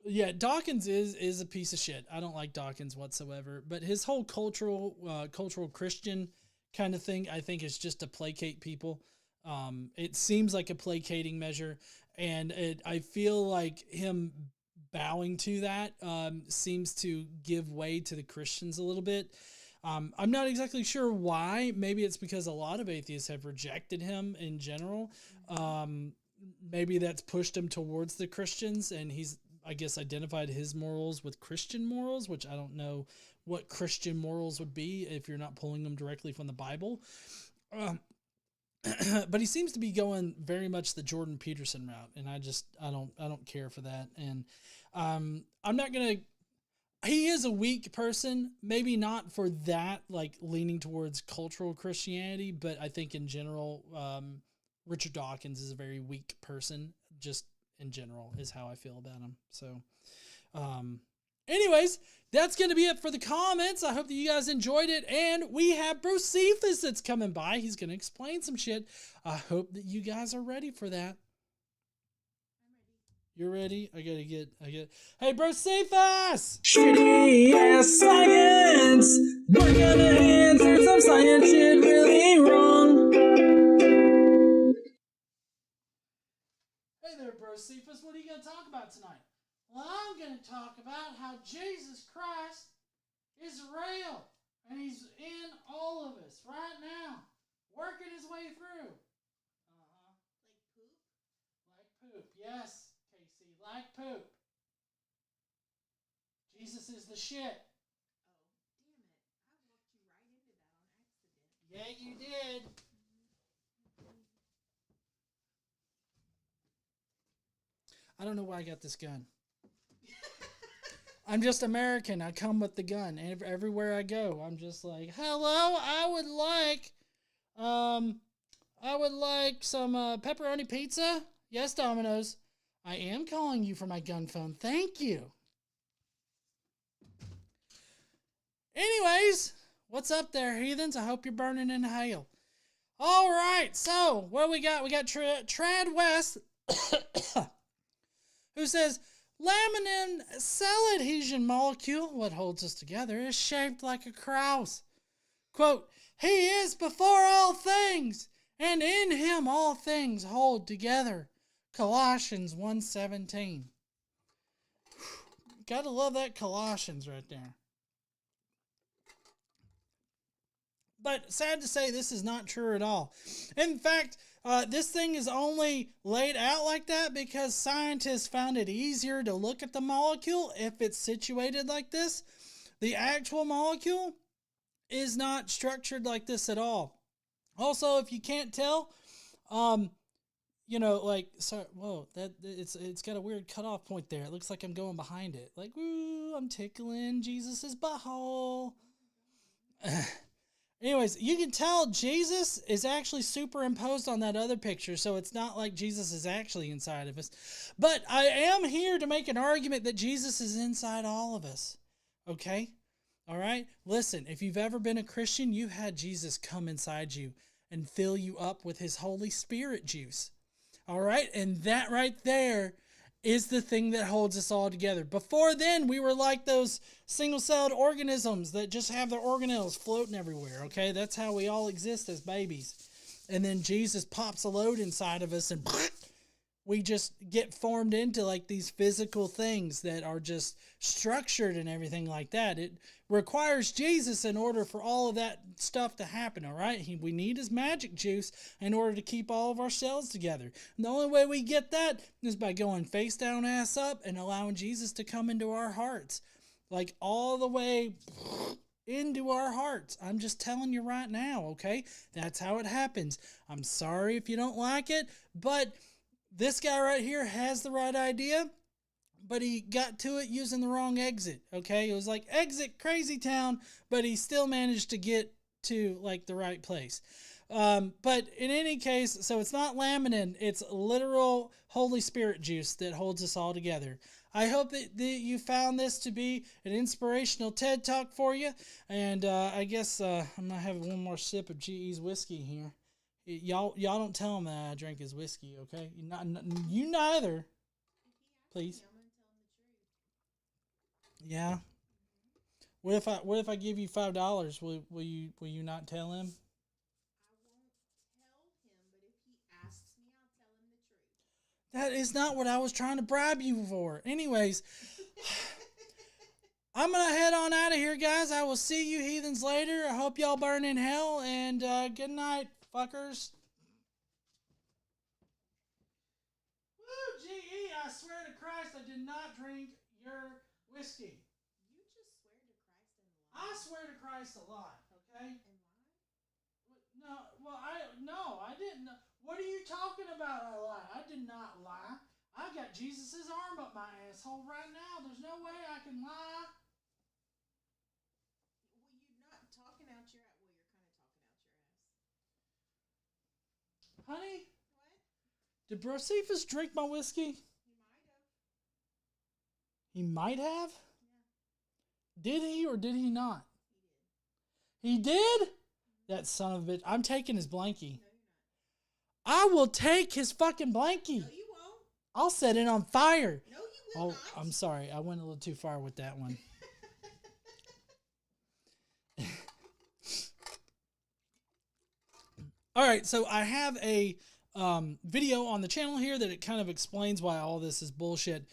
Yeah, Dawkins is a piece of shit. I don't like Dawkins whatsoever. But his whole cultural Christian kind of thing, I think, is just to placate people. It seems like a placating measure, and I feel like him bowing to that seems to give way to the Christians a little bit. I'm not exactly sure why. Maybe it's because a lot of atheists have rejected him in general. Maybe that's pushed him towards the Christians, and he's, I guess, identified his morals with Christian morals, which I don't know what Christian morals would be if you're not pulling them directly from the Bible. But he seems to be going very much the Jordan Peterson route, and I don't care for that. And I'm not gonna. He is a weak person, maybe not for that, like leaning towards cultural Christianity, but I think in general, Richard Dawkins is a very weak person, just in general, is how I feel about him. So, anyways, that's going to be it for the comments. I hope that you guys enjoyed it. And we have Brocephus that's coming by. He's going to explain some shit. I hope that you guys are ready for that. You're ready? I get. Hey, Brocephus! Shitty ass science! We're gonna answer some science shit really wrong. Hey there, Brocephus. What are you going to talk about tonight? Well, I'm going to talk about how Jesus Christ is real. And he's in all of us right now. Working his way through. Like poop? Like poop. Yes, Casey. Like poop. Jesus is the shit. Oh, damn it. I walked you right into that on accident. Yeah, you did. I don't know why I got this gun. I'm just American. I come with the gun. Everywhere I go, I'm just like, hello, I would like I would like some pepperoni pizza. Yes, Domino's. I am calling you from my gun phone. Thank you. Anyways, what's up there, heathens? I hope you're burning in hell. All right, so what we got? We got Trad West, who says, laminin cell adhesion molecule, what holds us together, is shaped like a cross. Quote, he is before all things, and in him all things hold together. Colossians 1:17. Gotta love that Colossians right there. But sad to say, this is not true at all. In fact, this thing is only laid out like that because scientists found it easier to look at the molecule if it's situated like this. The actual molecule is not structured like this at all. Also, if you can't tell, you know, like, sorry, whoa, it's got a weird cutoff point there. It looks like I'm going behind it. Like, woo, I'm tickling Jesus's butthole. Anyways, you can tell Jesus is actually superimposed on that other picture, so it's not like Jesus is actually inside of us. But I am here to make an argument that Jesus is inside all of us. Okay? All right? Listen, if you've ever been a Christian, you've had Jesus come inside you and fill you up with his Holy Spirit juice. All right? And that right there is the thing that holds us all together. Before then, we were like those single-celled organisms that just have their organelles floating everywhere, okay? That's how we all exist as babies. And then Jesus pops a load inside of us and we just get formed into like these physical things that are just structured and everything like that. It requires Jesus in order for all of that stuff to happen, all right? We need his magic juice in order to keep all of our cells together. And the only way we get that is by going face down, ass up, and allowing Jesus to come into our hearts. Like all the way into our hearts. I'm just telling you right now, okay? That's how it happens. I'm sorry if you don't like it, but this guy right here has the right idea, but he got to it using the wrong exit, okay? It was like exit crazy town, but he still managed to get to like the right place. But in any case, so it's not laminin, it's literal Holy Spirit juice that holds us all together. I hope that you found this to be an inspirational TED Talk for you, and I guess I'm gonna have one more sip of GE's whiskey here. Y'all don't tell him that I drink his whiskey, okay? You neither. Please. Yeah. What if I give you $5? Will you not tell him? That is not what I was trying to bribe you for. Anyways, I'm going to head on out of here, guys. I will see you heathens later. I hope y'all burn in hell, and good night, fuckers. Woo, GE, I swear to Christ, I did not drink your whiskey. You just swear to Christ and lie. I swear to Christ a lot, okay? And lie? No, I didn't. What are you talking about? I lied. I did not lie. I got Jesus' arm up my asshole right now. There's no way I can lie. Well, you're not talking out your ass. Well, you're kind of talking out your ass. Honey? What? Did Brocephus drink my whiskey? He might have. He might have? Yeah. Did he or did he not? He did. He did? That son of a bitch. I'm taking his blankie. No, you're not. I will take his fucking blankie. No, you won't. I'll set it on fire. No, you will not. I'm sorry. I went a little too far with that one. All right, so I have a video on the channel here that it kind of explains why all this is bullshit.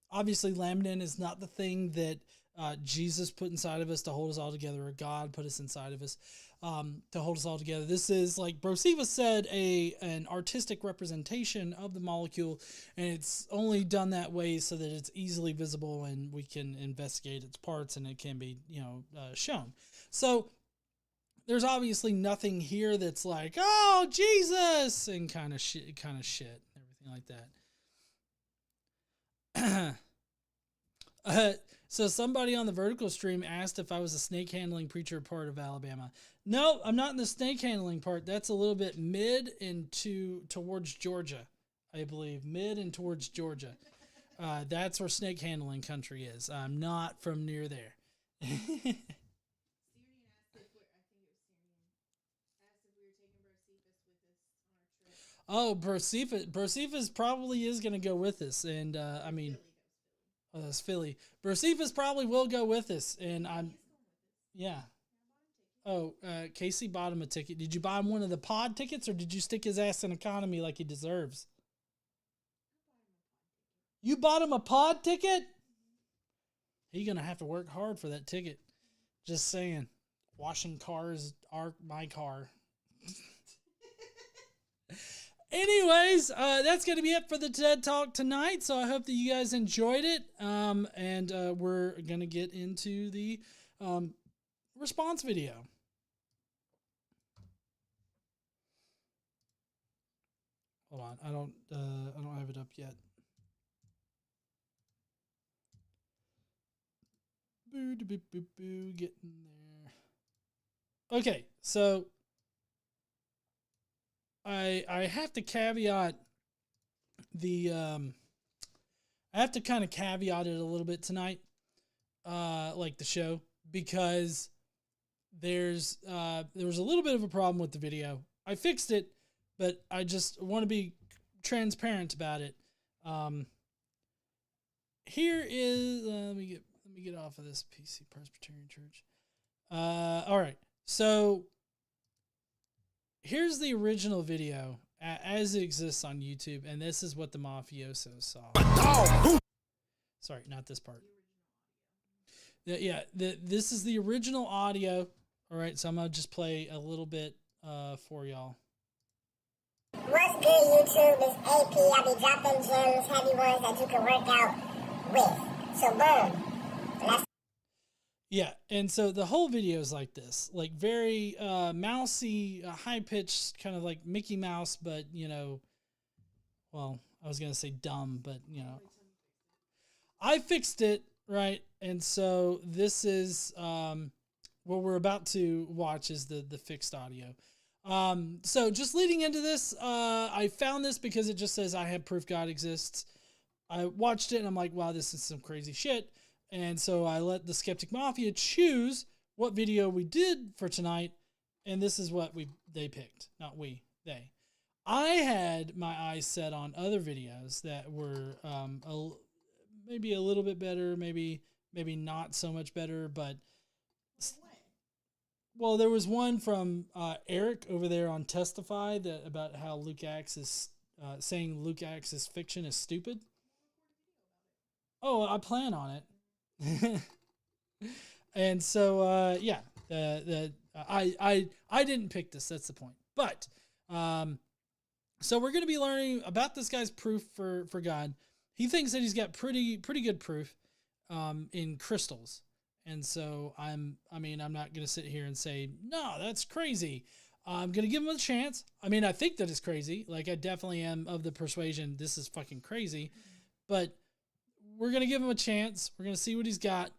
Obviously, laminin is not the thing that Jesus put inside of us to hold us all together, or God put us inside of us to hold us all together. This is, like Brocephus said, an artistic representation of the molecule, and it's only done that way so that it's easily visible and we can investigate its parts and it can be, shown. So there's obviously nothing here that's like, oh, Jesus, and kind of shit, everything like that. So somebody on the vertical stream asked if I was a snake handling preacher part of Alabama. No, I'm not in the snake handling part. That's a little bit mid into towards Georgia, I believe. Mid and towards Georgia. That's where snake handling country is. I'm not from near there. Oh, Burcephus probably is going to go with us. And, I mean, oh, that's Philly. Burcephus probably will go with us. And yeah. Oh, Casey bought him a ticket. Did you buy him one of the pod tickets or did you stick his ass in economy like he deserves? You bought him a pod ticket? He's going to have to work hard for that ticket. Just saying. Washing cars are my car. Anyways, that's going to be it for the TED Talk tonight. So I hope that you guys enjoyed it. And we're going to get into the response video. Hold on. I don't have it up yet. Boo, boo, boo, boo, getting there. Okay, so I have to caveat the I have to kind of caveat it a little bit tonight, like the show, because there was a little bit of a problem with the video. I fixed it, but I just want to be transparent about it. Here is let me get off of this PC Presbyterian Church. All right, so here's the original video as it exists on YouTube, and this is what the mafiosos saw. Sorry, not this part. Yeah, this is the original audio. All right, so I'm gonna just play a little bit for y'all. What's good, YouTube? It's AP. I be dropping gems, heavy ones that you can work out with. So boom. Yeah, and so the whole video is like this, like very mousy, high-pitched, kind of like Mickey Mouse, but, you know, well, I was going to say dumb, but, you know. I fixed it, right? And so this is what we're about to watch is the fixed audio. So just leading into this, I found this because it just says I have proof God exists. I watched it and I'm like, wow, this is some crazy shit. And so I let the Skeptic Mafia choose what video we did for tonight. And this is what they picked. Not we, they. I had my eyes set on other videos that were maybe a little bit better, maybe not so much better, but well, there was one from Eric over there on Testify that about how Luke Acts is saying Luke Acts' fiction is stupid. Oh, I plan on it. And so yeah, I didn't pick this. That's the point. But so we're going to be learning about this guy's proof for God. He thinks that he's got pretty good proof in crystals. And so I'm not going to sit here and say, no, that's crazy. I'm going to give him a chance. I mean, I think that it's crazy. Like, I definitely am of the persuasion this is fucking crazy. But we're going to give him a chance. We're going to see what he's got.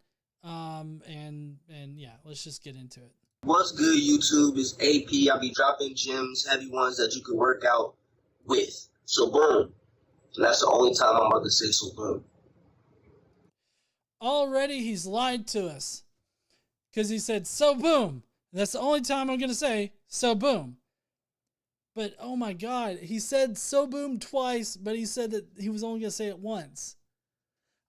And yeah, let's just get into it. What's good, YouTube? It's AP. I'll be dropping gems, heavy ones that you can work out with. So boom. And that's the only time I'm about to say so boom. Already he's lied to us. Because he said, so boom. That's the only time I'm going to say, so boom. But, oh my God, he said so boom twice, but he said that he was only going to say it once.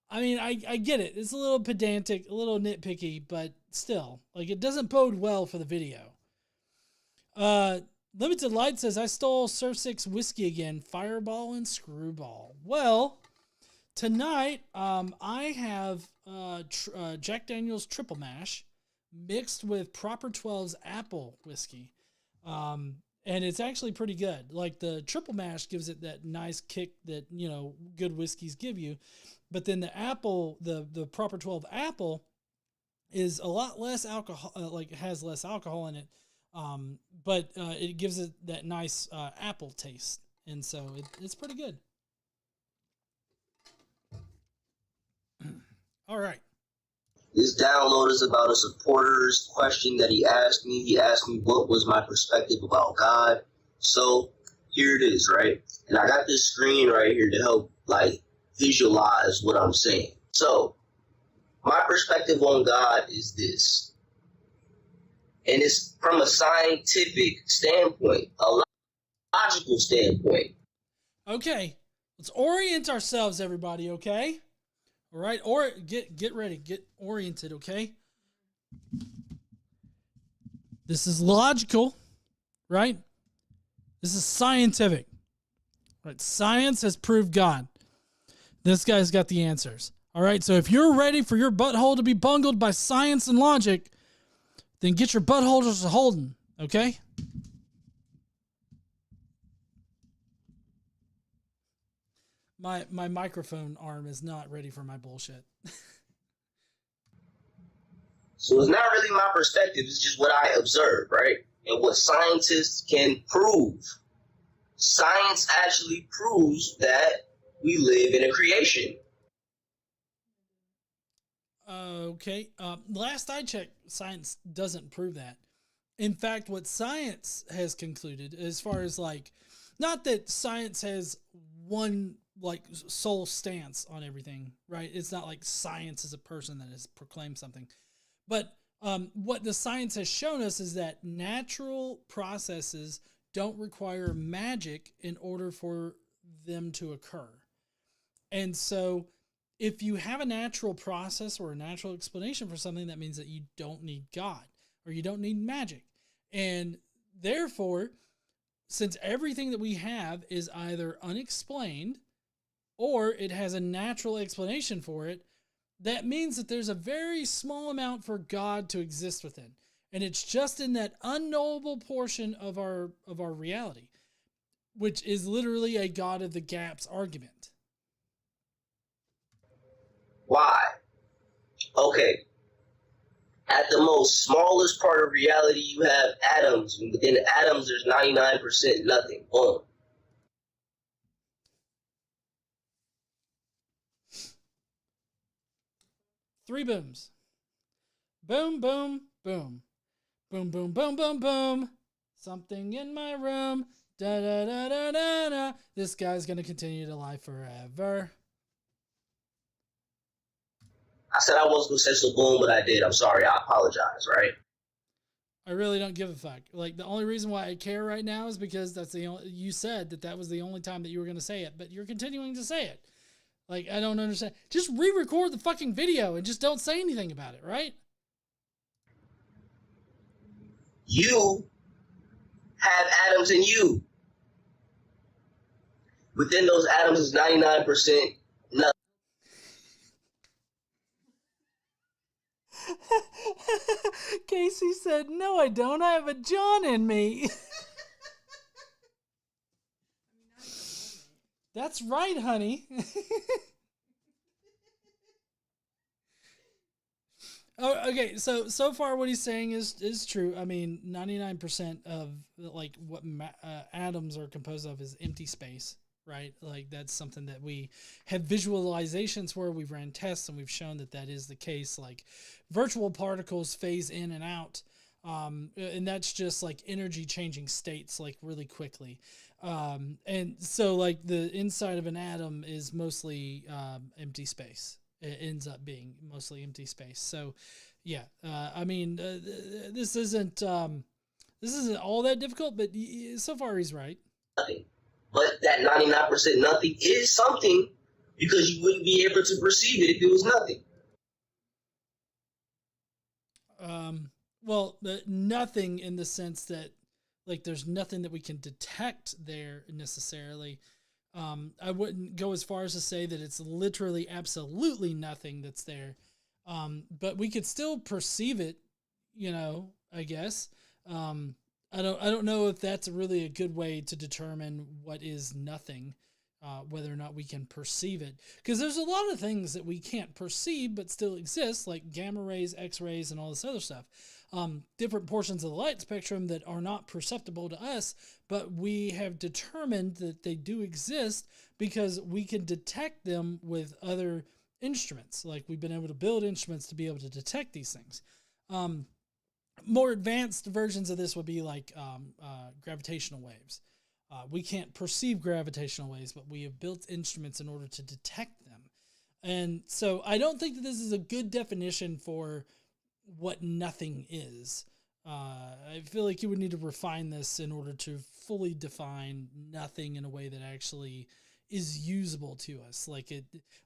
I mean, I get it. It's a little pedantic, a little nitpicky, but still, like, it doesn't bode well for the video. Limited Light says, I stole Surf 6 whiskey again, Fireball and Screwball. Well, tonight, I have Jack Daniel's Triple Mash mixed with Proper 12's Apple whiskey. And it's actually pretty good. Like, the Triple Mash gives it that nice kick that, you know, good whiskeys give you. But then the Apple, the Proper 12 Apple is a lot less alcohol, like it has less alcohol in it. But it gives it that nice apple taste. And so it's pretty good. All right. This download is about a supporter's question that he asked me. He asked me what was my perspective about God. So here it is, right? And I got this screen right here to help like visualize what I'm saying. So my perspective on God is this. And it's from a scientific standpoint, a logical standpoint. Okay, let's orient ourselves, everybody, okay? All right, or get ready, get oriented, okay? This is logical, right? This is scientific. Right? Science has proved God. This guy's got the answers. All right, so if you're ready for your butthole to be bungled by science and logic, then get your buttholders holding, okay? My microphone arm is not ready for my bullshit. So it's not really my perspective, it's just what I observe, right? And what scientists can prove. Science actually proves that we live in a creation. Okay. Last I checked, science doesn't prove that. In fact, what science has concluded, as far as like, not that science has one like sole stance on everything, right? It's not like science is a person that has proclaimed something. But what the science has shown us is that natural processes don't require magic in order for them to occur. And so if you have a natural process or a natural explanation for something, that means that you don't need God or you don't need magic. And therefore, since everything that we have is either unexplained or it has a natural explanation for it, that means that there's a very small amount for God to exist within. And it's just in that unknowable portion of our reality, which is literally a God of the gaps argument. Why? Okay. At the most smallest part of reality, you have atoms. And within atoms, there's 99% nothing. Boom. Three booms. Boom, boom, boom. Boom, boom, boom, boom, boom. Something in my room. Da da da da da da. This guy's gonna continue to lie forever. I said I wasn't gonna say so boom, but I did. I'm sorry. I apologize, right? I really don't give a fuck. Like, the only reason why I care right now is because that's the only, you said that was the only time that you were gonna say it, but you're continuing to say it. Like, I don't understand. Just re-record the fucking video and just don't say anything about it, right? You have atoms in you. Within those atoms is 99% nothing. Casey said, "No, I don't. I have a John in me." That's right, honey. Oh, okay. So far, what he's saying is true. I mean, 99% of like what atoms are composed of is empty space, right? Like, that's something that we have visualizations where we've ran tests and we've shown that is the case. Like, virtual particles phase in and out, and that's just like energy changing states like really quickly. And so like the inside of an atom is mostly empty space. It ends up being mostly empty space. So yeah, I mean, this isn't all that difficult, but so far he's right. Nothing. But that 99% nothing is something, because you wouldn't be able to perceive it if it was nothing. Well, nothing in the sense that like there's nothing that we can detect there necessarily. I wouldn't go as far as to say that it's literally absolutely nothing that's there. But we could still perceive it, I guess. I don't know if that's really a good way to determine what is nothing, whether or not we can perceive it. Because there's a lot of things that we can't perceive but still exist, like gamma rays, X-rays, and all this other stuff. Different portions of the light spectrum that are not perceptible to us, but we have determined that they do exist because we can detect them with other instruments. Like, we've been able to build instruments to be able to detect these things. More advanced versions of this would be like gravitational waves. We can't perceive gravitational waves, but we have built instruments in order to detect them. And so I don't think that this is a good definition for what nothing is. I feel like you would need to refine this in order to fully define nothing in a way that actually is usable to us. Like,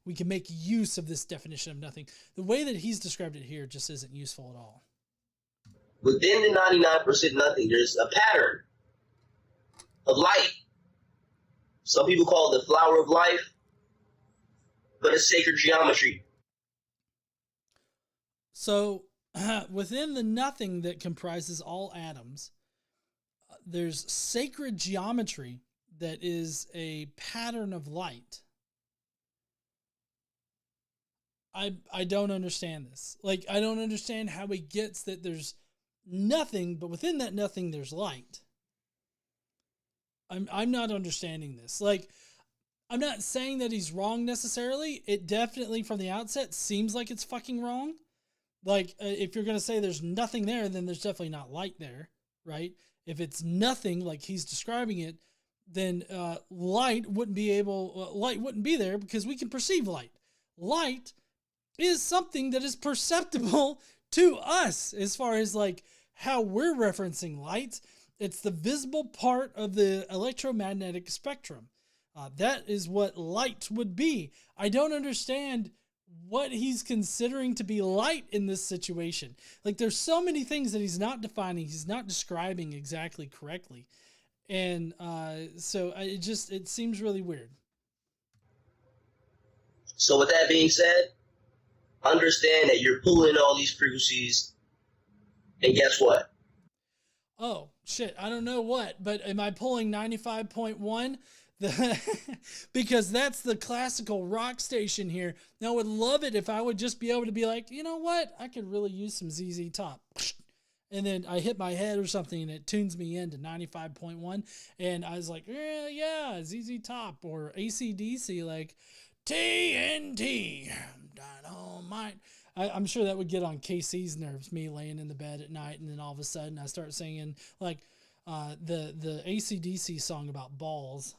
we can make use of this definition of nothing. The way that he's described it here just isn't useful at all. Within the 99% nothing, there's a pattern of light. Some people call it the flower of life, but it's sacred geometry. So within the nothing that comprises all atoms, there's sacred geometry that is a pattern of light. I don't understand this. Like, I don't understand how he gets that there's nothing, but within that nothing there's light. I'm not understanding this. Like, I'm not saying that he's wrong necessarily. It definitely from the outset seems like it's fucking wrong. Like, if you're going to say there's nothing there, then there's definitely not light there, right? If it's nothing like he's describing it, then light wouldn't be there because we can perceive light. Light is something that is perceptible to us as far as like how we're referencing light. It's the visible part of the electromagnetic spectrum. That is what light would be. I don't understand what he's considering to be light in this situation. Like, there's so many things that he's not defining, he's not describing exactly correctly. And so it seems really weird. So with that being said, understand that you're pulling all these frequencies, and guess what? Oh, shit, I don't know what, but am I pulling 95.1? Because that's the classical rock station here. Now, I would love it if I would just be able to be like, you know what? I could really use some ZZ Top. And then I hit my head or something and it tunes me into 95.1. And I was like, yeah, ZZ Top or AC/DC, like TNT, Dynamite. I'm sure that would get on KC's nerves, me laying in the bed at night, and then all of a sudden I start singing like the AC/DC song about balls.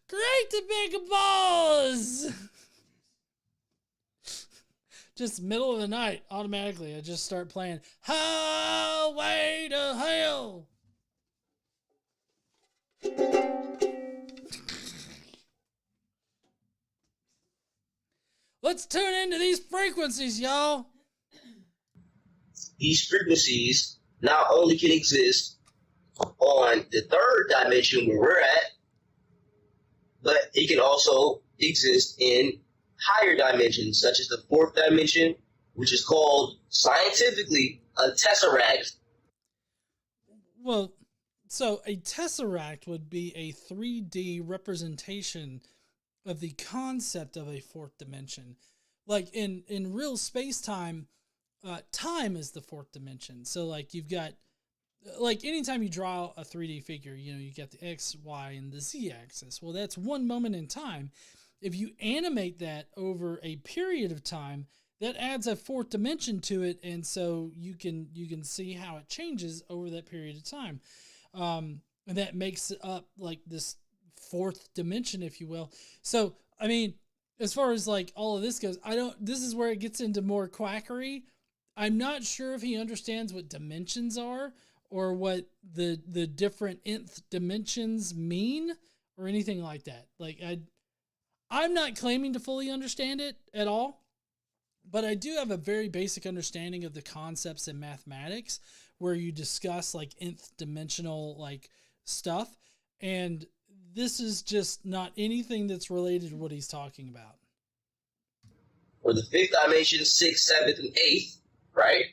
Great to big balls. Just middle of the night, automatically, I just start playing Highway to Hell. Let's tune into these frequencies, y'all. These frequencies not only can exist on the third dimension where we're at, but it can also exist in higher dimensions, such as the fourth dimension, which is called scientifically a tesseract. Well, so a tesseract would be a 3D representation of the concept of a fourth dimension. Like in real space-time, time is the fourth dimension. So like you've got, like anytime you draw a 3D figure, you know, you get the X, Y, and the Z axis. Well, that's one moment in time. If you animate that over a period of time, that adds a fourth dimension to it, and so you can see how it changes over that period of time. And that makes up like this fourth dimension, if you will. So, I mean, as far as like all of this goes, this is where it gets into more quackery. I'm not sure if he understands what dimensions are or what the different nth dimensions mean or anything like that. Like, I'm not claiming to fully understand it at all, but I do have a very basic understanding of the concepts in mathematics where you discuss like nth dimensional like stuff. And this is just not anything that's related to what he's talking about. Or the fifth dimension, sixth, seventh, and eighth, right?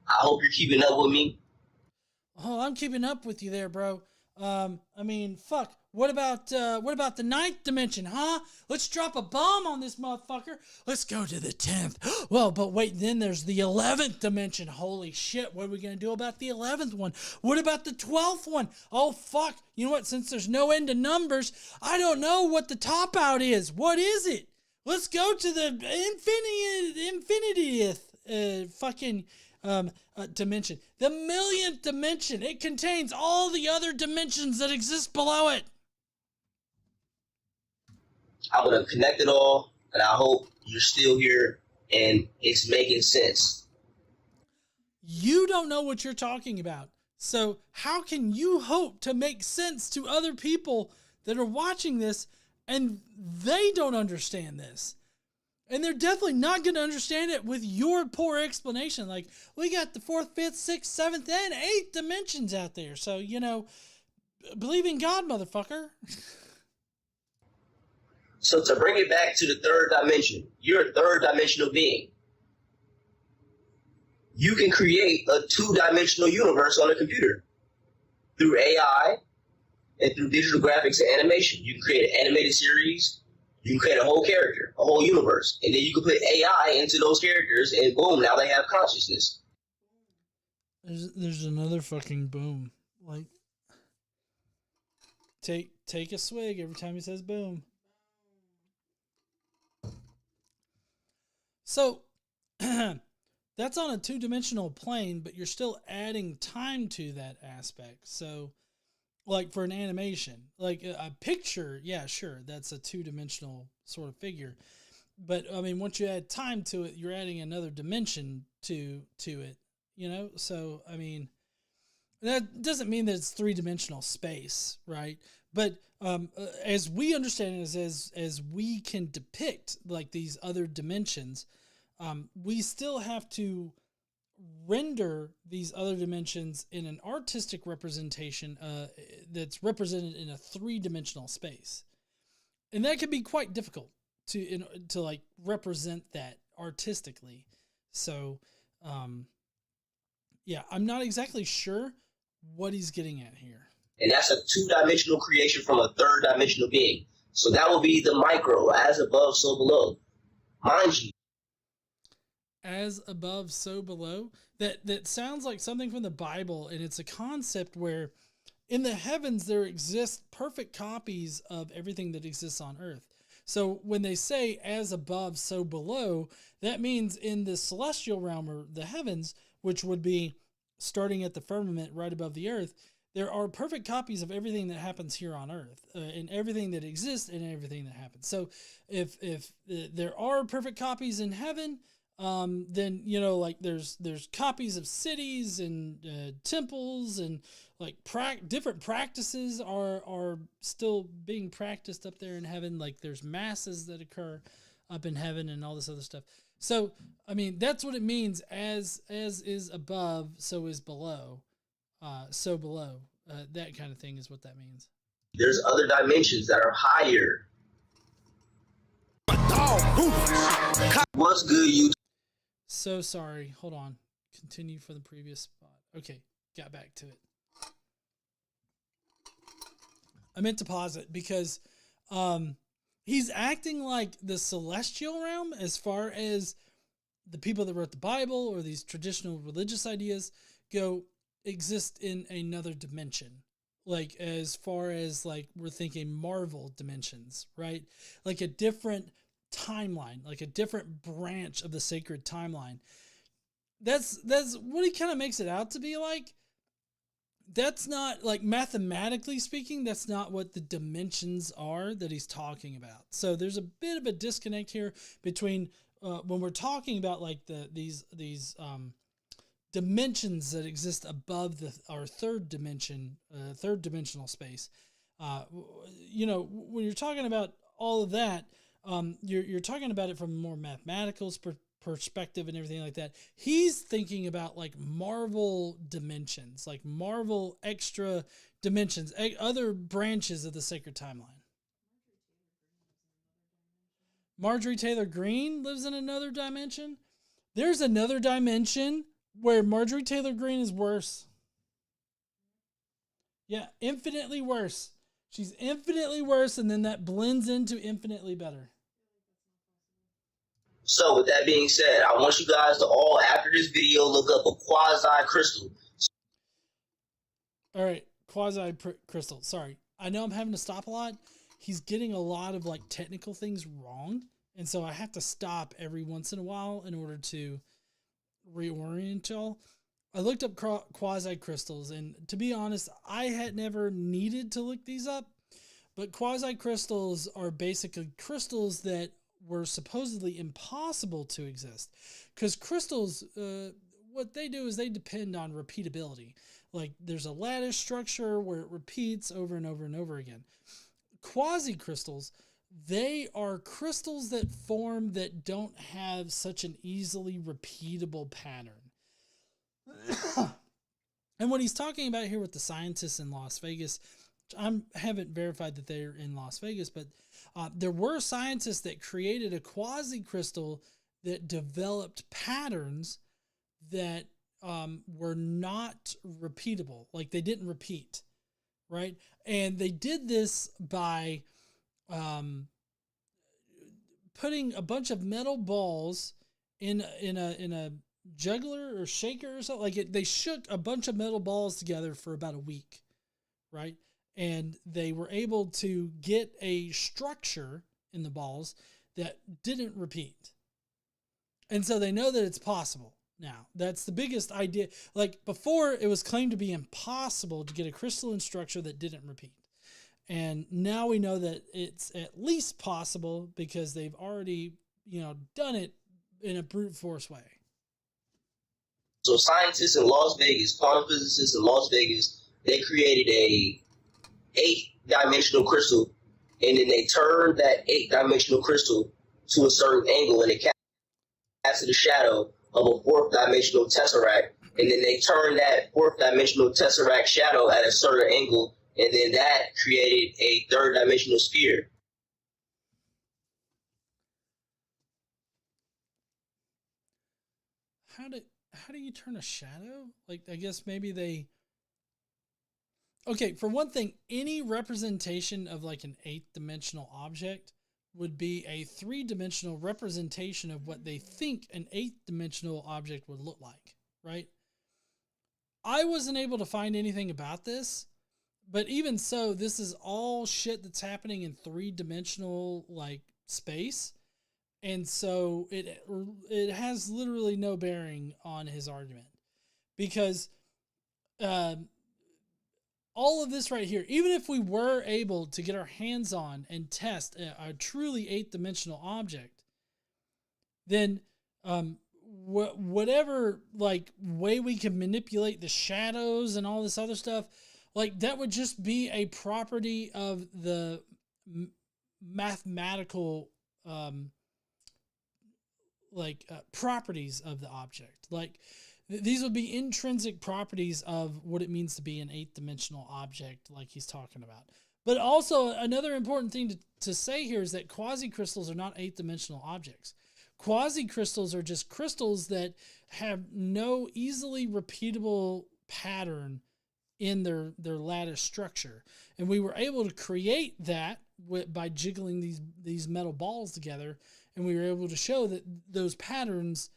I hope you're keeping up with me. Oh, I'm keeping up with you there, bro. I mean, fuck. What about the 9th dimension, huh? Let's drop a bomb on this motherfucker. Let's go to the 10th. Well, but wait, then there's the 11th dimension. Holy shit, what are we going to do about the 11th one? What about the 12th one? Oh, fuck. You know what? Since there's no end to numbers, I don't know what the top out is. What is it? Let's go to the dimension. The 1,000,000th dimension. It contains all the other dimensions that exist below it. I would have connected all, and I hope you're still here and it's making sense. You don't know what you're talking about. So how can you hope to make sense to other people that are watching this and they don't understand this? And they're definitely not going to understand it with your poor explanation. Like, we got the 4th, 5th, 6th, 7th, and 8th dimensions out there. So, you know, believe in God, motherfucker. So to bring it back to the 3rd dimension, you're a 3rd dimensional being. You can create a 2-dimensional universe on a computer through AI and through digital graphics and animation. You can create an animated series. You can create a whole character, a whole universe, and then you can put AI into those characters, and boom, now they have consciousness. There's another fucking boom. Like, take a swig every time he says boom. So, that's on a 2-dimensional plane, but you're still adding time to that aspect. So, like for an animation, like a picture, yeah, sure, that's a 2-dimensional sort of figure. But I mean, once you add time to it, you're adding another dimension to it, you know? So, I mean, that doesn't mean that it's 3-dimensional space, right? But as we understand it, as we can depict like these other dimensions, we still have to render these other dimensions in an artistic representation that's represented in a 3-dimensional space, and that can be quite difficult to like represent that artistically. So, yeah, I'm not exactly sure what he's getting at here. And that's a 2-dimensional creation from a 3rd-dimensional being. So that will be the micro, as above, so below. Mind you. As above, so below. That sounds like something from the Bible, and it's a concept where in the heavens there exist perfect copies of everything that exists on earth. So when they say as above, so below, that means in the celestial realm or the heavens, which would be starting at the firmament right above the earth, there are perfect copies of everything that happens here on earth, and everything that exists and everything that happens. So if there are perfect copies in heaven, then, you know, like there's copies of cities and temples, and like different practices are still being practiced up there in heaven. Like there's masses that occur up in heaven and all this other stuff. So, I mean, that's what it means. As is above, so is below. So below, that kind of thing is what that means. There's other dimensions that are higher. What's good, you? So sorry. Hold on. Continue for the previous spot. Okay, got back to it. I meant to pause it because he's acting like the celestial realm, as far as the people that wrote the Bible or these traditional religious ideas go, exist in another dimension. Like as far as like we're thinking Marvel dimensions, right? Like a different timeline, like a different branch of the sacred timeline. That's what he kind of makes it out to be like. That's not, like, mathematically speaking, that's not what the dimensions are that he's talking about. So there's a bit of a disconnect here between when we're talking about like these dimensions that exist above our third dimension, third dimensional space. You know, when you're talking about all of that, you're talking about it from a more mathematical perspective and everything like that. He's thinking about like Marvel dimensions, like Marvel extra dimensions, other branches of the sacred timeline. Marjorie Taylor Greene lives in another dimension. There's another dimension where Marjorie Taylor Greene is worse. Yeah, infinitely worse. She's infinitely worse, and then that blends into infinitely better. So with that being said, I want you guys to all, after this video, look up a quasi-crystal. All right, quasi-crystal. Sorry. I know I'm having to stop a lot. He's getting a lot of like technical things wrong, and so I have to stop every once in a while in order to reorient y'all. I looked up quasi-crystals, and to be honest, I had never needed to look these up, but quasi-crystals are basically crystals that were supposedly impossible to exist, because crystals, what they do is they depend on repeatability. Like there's a lattice structure where it repeats over and over and over again. Quasi-crystals, they are crystals that form that don't have such an easily repeatable pattern. And what he's talking about here with the scientists in Las Vegas, I haven't verified that they're in Las Vegas, but there were scientists that created a quasi-crystal that developed patterns that were not repeatable. Like they didn't repeat, right? And they did this by putting a bunch of metal balls in a juggler or shaker or something. Like they shook a bunch of metal balls together for about a week, right? And they were able to get a structure in the balls that didn't repeat. And so they know that it's possible now. That's the biggest idea. Like before, it was claimed to be impossible to get a crystalline structure that didn't repeat. And now we know that it's at least possible because they've already, done it in a brute force way. So scientists in Las Vegas, quantum physicists in Las Vegas, they created a 8-dimensional crystal, and then they turned that 8-dimensional crystal to a certain angle, and it casted a shadow of a 4th-dimensional tesseract, and then they turned that 4th-dimensional tesseract shadow at a certain angle, and then that created a 3rd-dimensional sphere. How do you turn a shadow? Like, I guess maybe they... Okay, for one thing, any representation of like an 8th-dimensional object would be a 3-dimensional representation of what they think an 8th-dimensional object would look like, right? I wasn't able to find anything about this, but even so, this is all shit that's happening in 3-dimensional like space. And so it has literally no bearing on his argument, because all of this right here, even if we were able to get our hands on and test a truly 8-dimensional object, then whatever like way we can manipulate the shadows and all this other stuff, like that would just be a property of the mathematical properties of the object. Like these would be intrinsic properties of what it means to be an 8th-dimensional object, like he's talking about. But also another important thing to say here is that quasi-crystals are not 8th-dimensional objects. Quasi-crystals are just crystals that have no easily repeatable pattern in their lattice structure. And we were able to create that by jiggling these metal balls together, and we were able to show that those patterns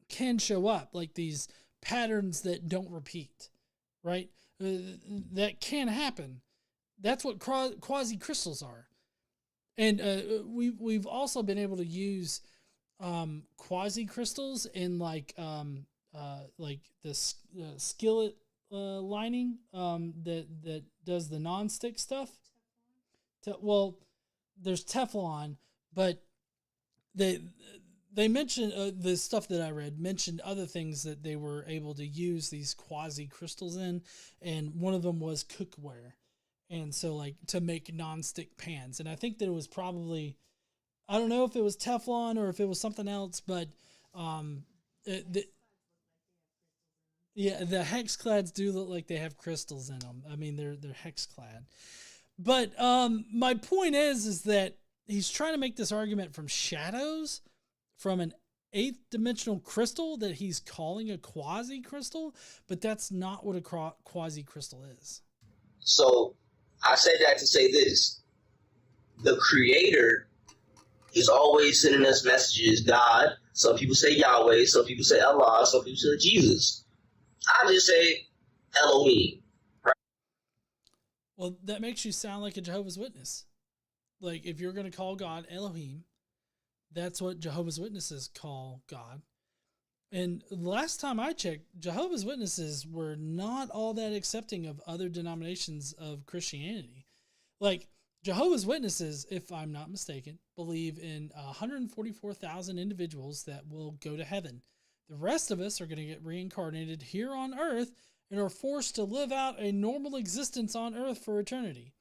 can show up, like these patterns that don't repeat, right? That can happen. That's what quasi-crystals are. And we've also been able to use quasi-crystals in like the skillet lining that does the non-stick stuff. Well, there's Teflon, but they mentioned the stuff that I read mentioned other things that they were able to use these quasi-crystals in, and one of them was cookware, and so like to make non-stick pans. And I think that it was probably, I don't know if it was Teflon or if it was something else, but the hex clads do look like they have crystals in them. I mean, they're hex clad. But my point is that he's trying to make this argument from shadows, from an 8th-dimensional crystal that he's calling a quasi-crystal, but that's not what a quasi-crystal is. So I said that to say this. The creator is always sending us messages, God. Some people say Yahweh, some people say Allah, some people say Jesus. I just say Elohim. Well, that makes you sound like a Jehovah's Witness. Like, if you're going to call God Elohim, that's what Jehovah's Witnesses call God. And the last time I checked, Jehovah's Witnesses were not all that accepting of other denominations of Christianity. Like, Jehovah's Witnesses, if I'm not mistaken, believe in 144,000 individuals that will go to heaven. The rest of us are going to get reincarnated here on earth and are forced to live out a normal existence on earth for eternity.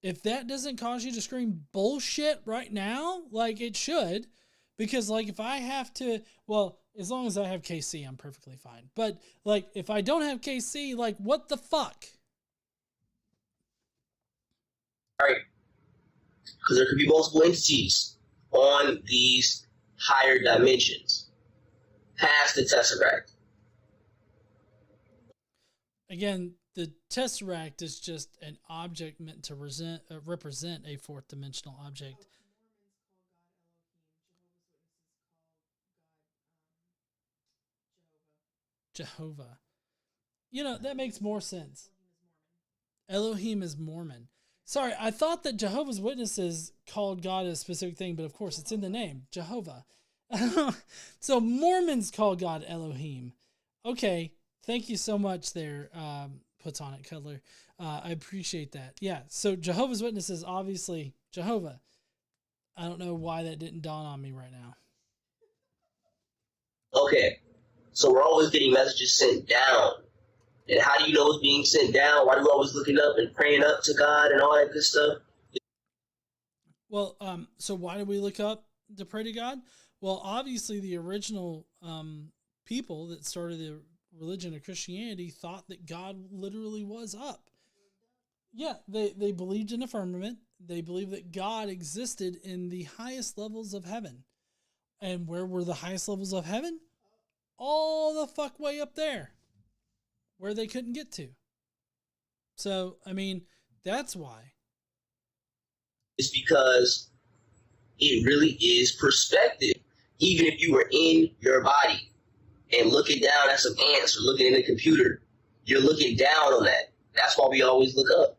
If that doesn't cause you to scream bullshit right now, like it should, because like if I have to, well, as long as I have KC, I'm perfectly fine. But like if I don't have KC, like what the fuck? Right. Because there could be multiple entities on these higher dimensions past the Tesseract. Again, the Tesseract is just an object meant to represent a fourth dimensional object. Jehovah. You know, that makes more sense. Elohim is Mormon. Sorry, I thought that Jehovah's Witnesses called God a specific thing, but of course it's in the name, Jehovah. So Mormons call God Elohim. Okay, thank you so much there, Platonic Cuddler. I appreciate that. Yeah, so Jehovah's Witnesses, obviously Jehovah. I don't know why that didn't dawn on me right now. Okay, so we're always getting messages sent down. And how do you know it's being sent down? Why are you always looking up and praying up to God and all that good stuff? Well, so why do we look up to pray to God? Well, obviously the original people that started the religion of Christianity thought that God literally was up. Yeah, they believed in a firmament. They believed that God existed in the highest levels of heaven. And where were the highest levels of heaven? All the fuck way up there, where they couldn't get to. So, I mean, that's why. It's because it really is perspective. Even if you were in your body and looking down at some ants or looking in the computer, you're looking down on that. That's why we always look up.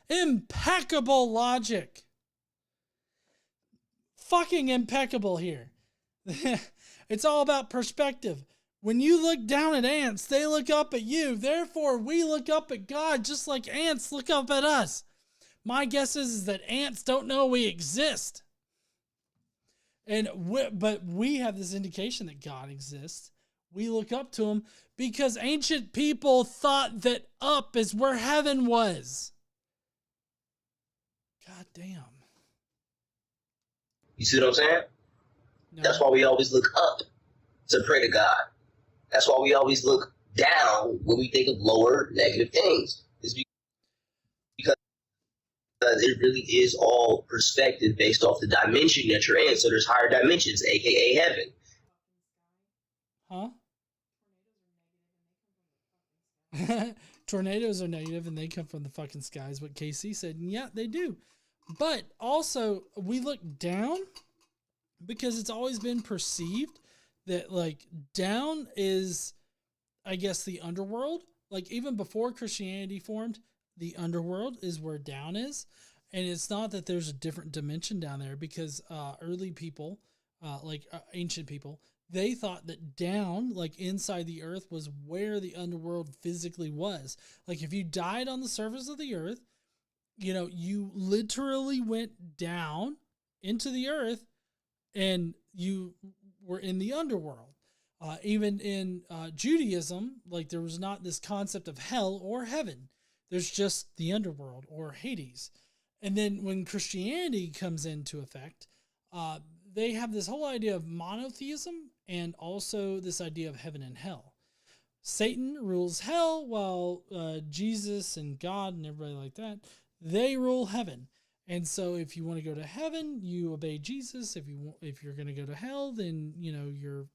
Impeccable logic. Fucking impeccable here. It's all about perspective. When you look down at ants, they look up at you. Therefore, we look up at God just like ants look up at us. My guess is that ants don't know we exist. But we have this indication that God exists. We look up to him because ancient people thought that up is where heaven was. God damn. You see what I'm saying? No. That's why we always look up to pray to God. That's why we always look down when we think of lower negative things. It's because it really is all perspective based off the dimension that you're in. So there's higher dimensions, aka heaven. Huh? Tornadoes are negative and they come from the fucking skies, what KC said. And yeah, they do. But also, we look down because it's always been perceived that, like, down is, I guess, the underworld. Like, even before Christianity formed, the underworld is where down is. And it's not that there's a different dimension down there because early people, ancient people, they thought that down, like inside the earth, was where the underworld physically was. Like, if you died on the surface of the earth, you know, you literally went down into the earth and you were in the underworld. Even in Judaism, like, there was not this concept of hell or heaven. There's just the underworld or Hades. And then when Christianity comes into effect, they have this whole idea of monotheism and also this idea of heaven and hell. Satan rules hell while Jesus and God and everybody like that, they rule heaven. And so if you want to go to heaven, you obey Jesus. If you're going to go to hell, then, you know, you're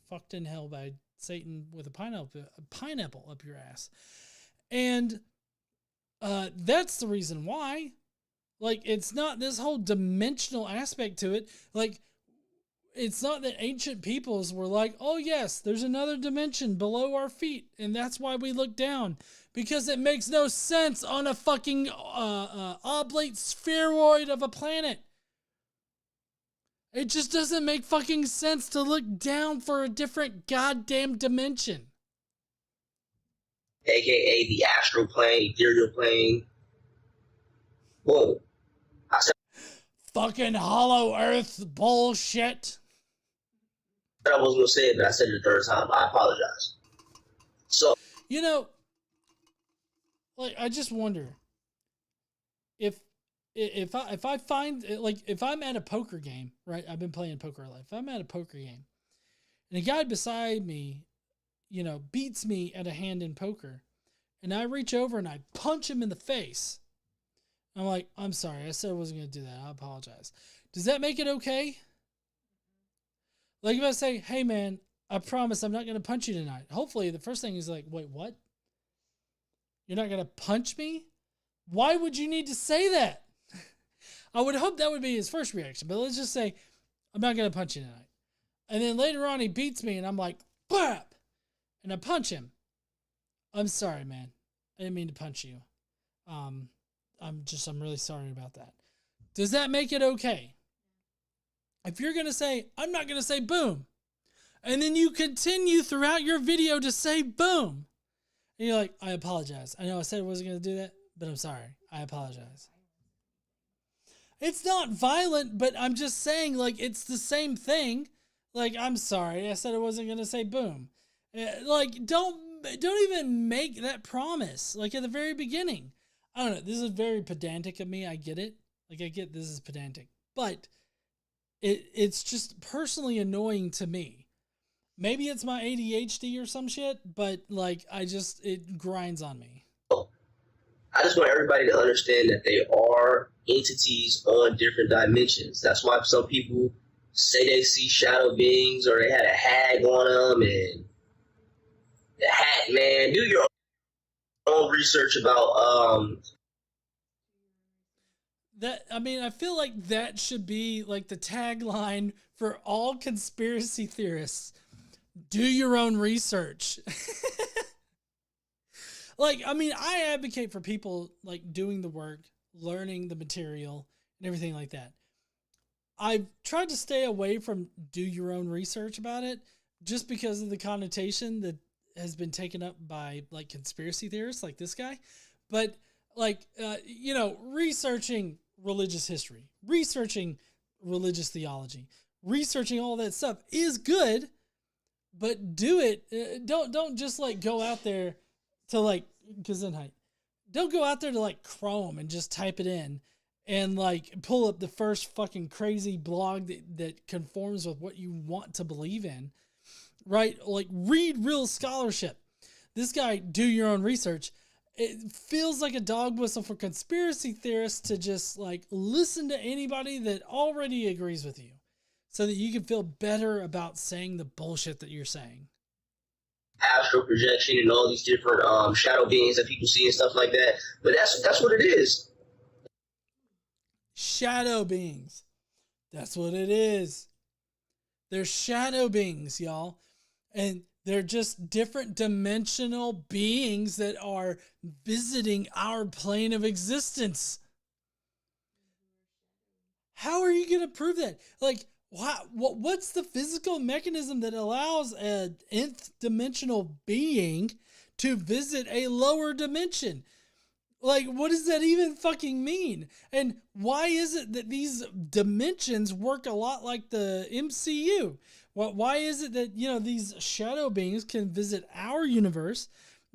fucked in hell by Satan with a pineapple up your ass. And that's the reason why. Like, it's not this whole dimensional aspect to it. Like, it's not that ancient peoples were like, oh yes, there's another dimension below our feet, and that's why we look down. Because it makes no sense on a fucking oblate spheroid of a planet. It just doesn't make fucking sense to look down for a different goddamn dimension. AKA the astral plane, ethereal plane. Whoa. Fucking hollow earth bullshit. I wasn't gonna say it, but I said it the third time. I apologize. So, you know, like, I just wonder if I find, like, if I'm at a poker game, right? I've been playing poker a lot. If I'm at a poker game and a guy beside me, you know, beats me at a hand in poker, and I reach over and I punch him in the face, I'm like, I'm sorry, I said I wasn't going to do that. I apologize. Does that make it okay? Like, if I say, hey man, I promise I'm not going to punch you tonight. Hopefully the first thing is like, wait, what? You're not going to punch me? Why would you need to say that? I would hope that would be his first reaction, but let's just say, I'm not going to punch you tonight. And then later on he beats me and I'm like, BAP! And I punch him. I'm sorry, man. I didn't mean to punch you. I'm really sorry about that. Does that make it okay? If you're going to say, I'm not going to say boom, and then you continue throughout your video to say boom, and you're like, I apologize. I know I said I wasn't going to do that, but I'm sorry. I apologize. It's not violent, but I'm just saying, like, it's the same thing. Like, I'm sorry. I said I wasn't going to say boom. Like, don't even make that promise, like, at the very beginning. I don't know. This is very pedantic of me. I get it. Like, I get this is pedantic. But it's just personally annoying to me. Maybe it's my ADHD or some shit, but, like, it grinds on me. I just want everybody to understand that they are entities on different dimensions. That's why some people say they see shadow beings or they had a hag on them, and the hat, man. Do your own research about that. I mean, I feel like that should be like the tagline for all conspiracy theorists. Do your own research. Like, I mean, I advocate for people, like, doing the work, learning the material, and everything like that. I've tried to stay away from do your own research about it just because of the connotation that has been taken up by, like, conspiracy theorists like this guy. But, like, you know, researching religious history, researching religious theology, researching all that stuff is good, but do it. Don't just, like, go out there to, like, Gesundheit. Don't go out there to, like, Chrome and just type it in and, like, pull up the first fucking crazy blog that conforms with what you want to believe in, right? Like, read real scholarship. This guy, do your own research. It feels like a dog whistle for conspiracy theorists to just, like, listen to anybody that already agrees with you so that you can feel better about saying the bullshit that you're saying. Astral projection and all these different shadow beings that people see and stuff like that. But that's what it is. Shadow beings. That's what it is. They're shadow beings, y'all. And they're just different dimensional beings that are visiting our plane of existence. How are you going to prove that? Like, what's the physical mechanism that allows an nth dimensional being to visit a lower dimension? Like, what does that even fucking mean? And why is it that these dimensions work a lot like the MCU? Why is it that, you know, these shadow beings can visit our universe?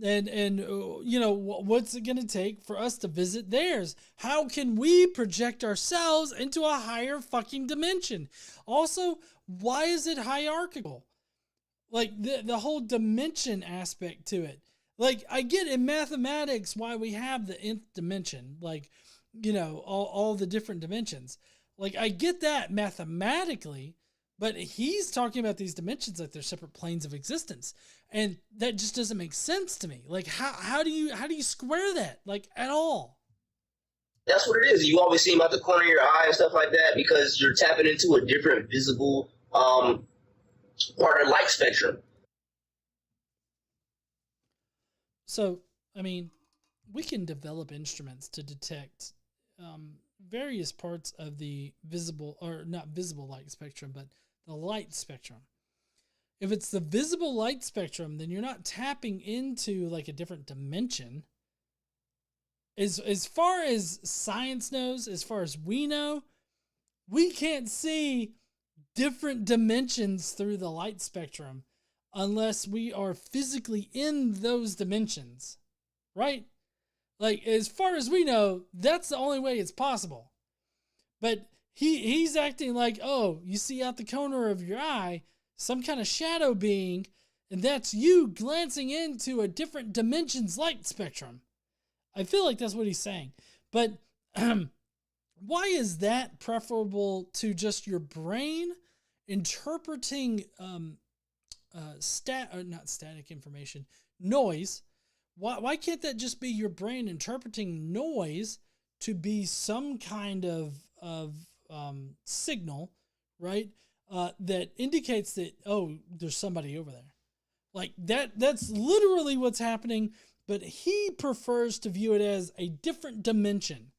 And you know, what's it going to take for us to visit theirs? How can we project ourselves into a higher fucking dimension? Also, why is it hierarchical? Like, the whole dimension aspect to it. Like, I get in mathematics why we have the nth dimension. Like, you know, all the different dimensions. Like, I get that mathematically, But he's talking about these dimensions like they're separate planes of existence, and that just doesn't make sense to me. Like, how do you square that, like, at all? That's what it is. You always see them out the corner of your eye and stuff like that because you're tapping into a different visible part of the light spectrum. So, I mean, we can develop instruments to detect various parts of the visible, or not visible light spectrum, but the light spectrum. If it's the visible light spectrum, then you're not tapping into like a different dimension. As far as science knows, as far as we know, we can't see different dimensions through the light spectrum unless we are physically in those dimensions, right? Like, as far as we know, that's the only way it's possible. But he's acting like, oh, you see out the corner of your eye some kind of shadow being, and that's you glancing into a different dimension's light spectrum. I feel like that's what he's saying. But why is that preferable to just your brain interpreting not static information, noise? Why can't that just be your brain interpreting noise to be some kind of signal, right? That indicates that, oh, there's somebody over there. Like that's literally what's happening, but he prefers to view it as a different dimension.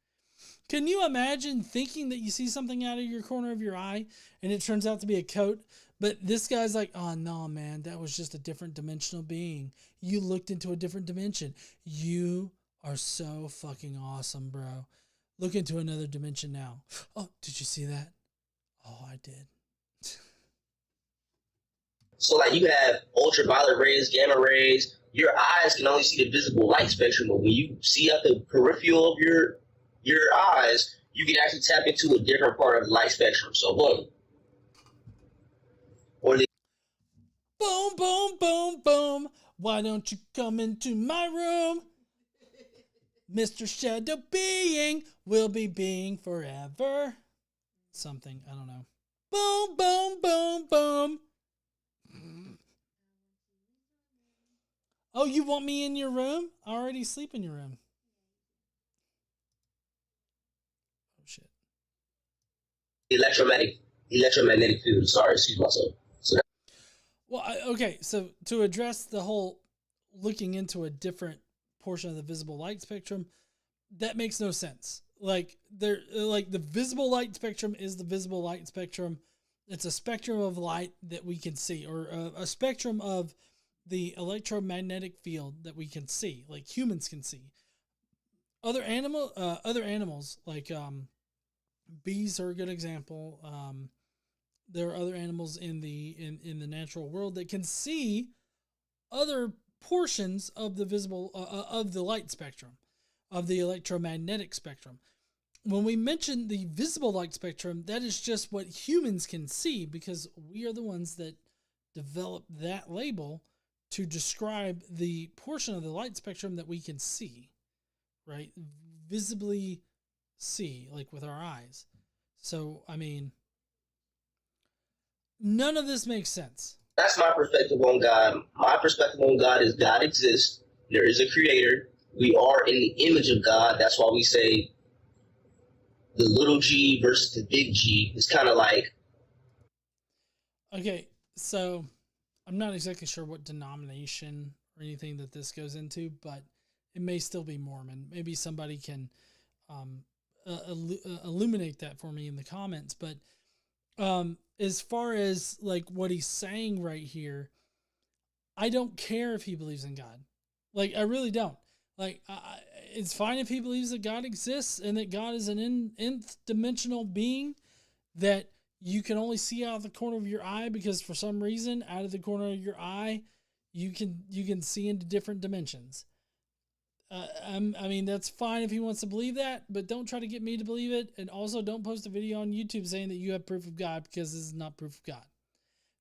Can you imagine thinking that you see something out of your corner of your eye and it turns out to be a coat? But this guy's like, oh no, man, that was just a different dimensional being. You looked into a different dimension. You are so fucking awesome, bro. Look into another dimension now. Oh, did you see that? Oh, I did. So like you have ultraviolet rays, gamma rays. Your eyes can only see the visible light spectrum, but when you see out the peripheral of your eyes, you can actually tap into a different part of the light spectrum. So boom. Boom, boom, boom, boom. Why don't you come into my room? Mr. Shadow Being will be being forever. Something, I don't know. Boom, boom, boom, boom. Oh, you want me in your room? I already sleep in your room. Oh, shit. Electromagnetic field. Sorry, excuse myself. Well, okay, so to address the whole looking into a different portion of the visible light spectrum, that makes no sense. Like the visible light spectrum is the visible light spectrum. It's a spectrum of light that we can see, or a spectrum of the electromagnetic field that we can see, like humans can see. Other animals like bees are a good example. There are other animals in the natural world that can see other portions of the visible of the light spectrum, of the electromagnetic spectrum. When we mention the visible light spectrum, that is just what humans can see because we are the ones that develop that label to describe the portion of the light spectrum that we can see, right? Visibly see, like with our eyes. So, I mean, none of this makes sense. That's my perspective on God. My perspective on God is God exists. There is a creator. We are in the image of God. That's why we say the little g versus the big G. It's kind of like... Okay, so I'm not exactly sure what denomination or anything that this goes into, but it may still be Mormon. Maybe somebody can illuminate that for me in the comments. But as far as like what he's saying right here, I don't care if he believes in God. Like, I really don't. Like, it's fine if he believes that God exists and that God is an nth dimensional being that you can only see out of the corner of your eye because for some reason out of the corner of your eye you can see into different dimensions. I mean, that's fine if he wants to believe that, but don't try to get me to believe it. And also don't post a video on YouTube saying that you have proof of God, because this is not proof of God.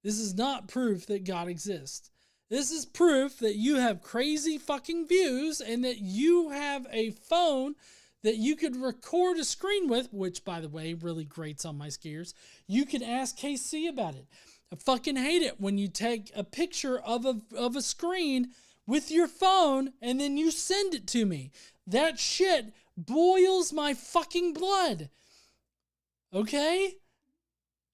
This is not proof that God exists. This is proof that you have crazy fucking views and that you have a phone that you could record a screen with, which, by the way, really grates on my gears. You could ask KC about it. I fucking hate it when you take a picture of a screen with your phone and then you send it to me. That shit boils my fucking blood. Okay?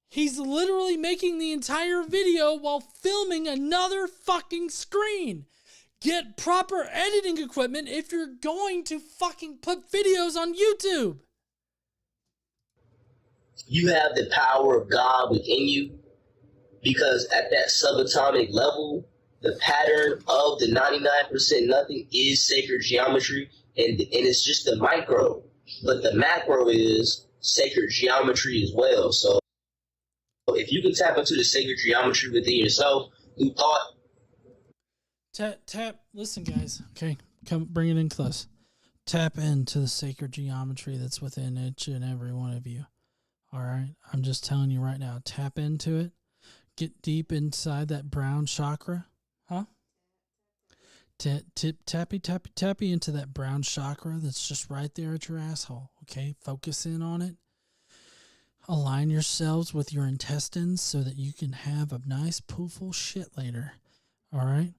He's literally making the entire video while filming another fucking screen. Get proper editing equipment if you're going to fucking put videos on YouTube. You have the power of God within you, because at that subatomic level, the pattern of the 99% nothing is sacred geometry, and it's just the micro, but the macro is sacred geometry as well. So if you can tap into the sacred geometry within yourself through thought. Tap, listen guys, okay, come bring it in close. Tap into the sacred geometry that's within each and every one of you. All right, I'm just telling you right now, tap into it. Get deep inside that brown chakra, huh? Tappy into that brown chakra that's just right there at your asshole, okay? Focus in on it. Align yourselves with your intestines so that you can have a nice pooful shit later, all right?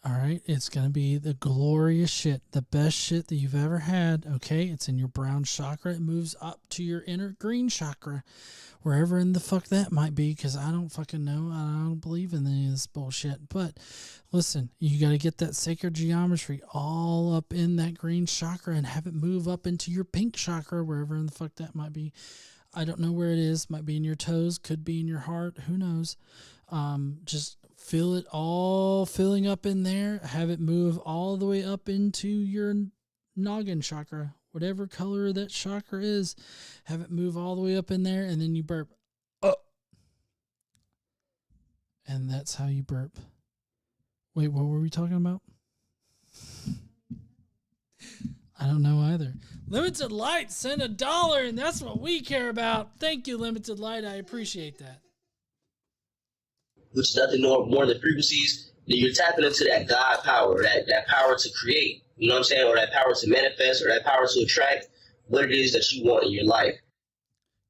All right, it's going to be the glorious shit, the best shit that you've ever had, okay? It's in your brown chakra. It moves up to your inner green chakra, wherever in the fuck that might be, because I don't fucking know. I don't believe in any of this bullshit. But listen, you got to get that sacred geometry all up in that green chakra and have it move up into your pink chakra, wherever in the fuck that might be. I don't know where it is. Might be in your toes, could be in your heart. Who knows? Just feel it all filling up in there. Have it move all the way up into your noggin chakra, whatever color that chakra is. Have it move all the way up in there, and then you burp. Oh, and that's how you burp. Wait, what were we talking about? I don't know either. Limited Light sent $1, and that's what we care about. Thank you, Limited Light. I appreciate that. Which is nothing more than frequencies, that you're tapping into that God power, that power to create, you know what I'm saying, or that power to manifest, or that power to attract what it is that you want in your life.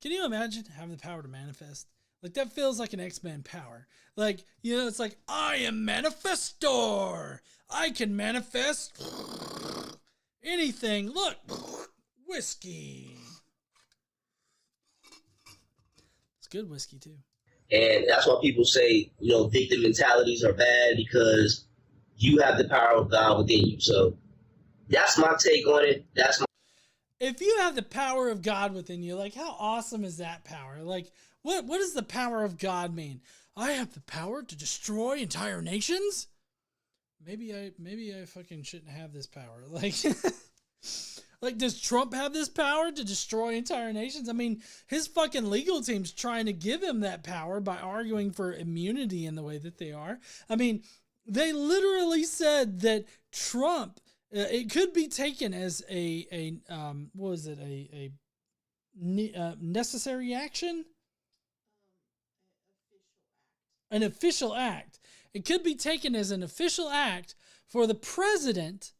Can you imagine having the power to manifest? Like, that feels like an X-Men power. Like, you know, it's like, I am Manifestor. I can manifest anything. Look, whiskey. It's good whiskey, too. And that's why people say, you know, victim mentalities are bad, because you have the power of God within you. So that's my take on it. If you have the power of God within you, like, how awesome is that power? Like, what does the power of God mean? I have the power to destroy entire nations? Maybe I fucking shouldn't have this power. Like, like, does Trump have this power to destroy entire nations? I mean, his fucking legal team's trying to give him that power by arguing for immunity in the way that they are. I mean, they literally said that Trump, it could be taken as a necessary action? An official act. It could be taken as an official act for the president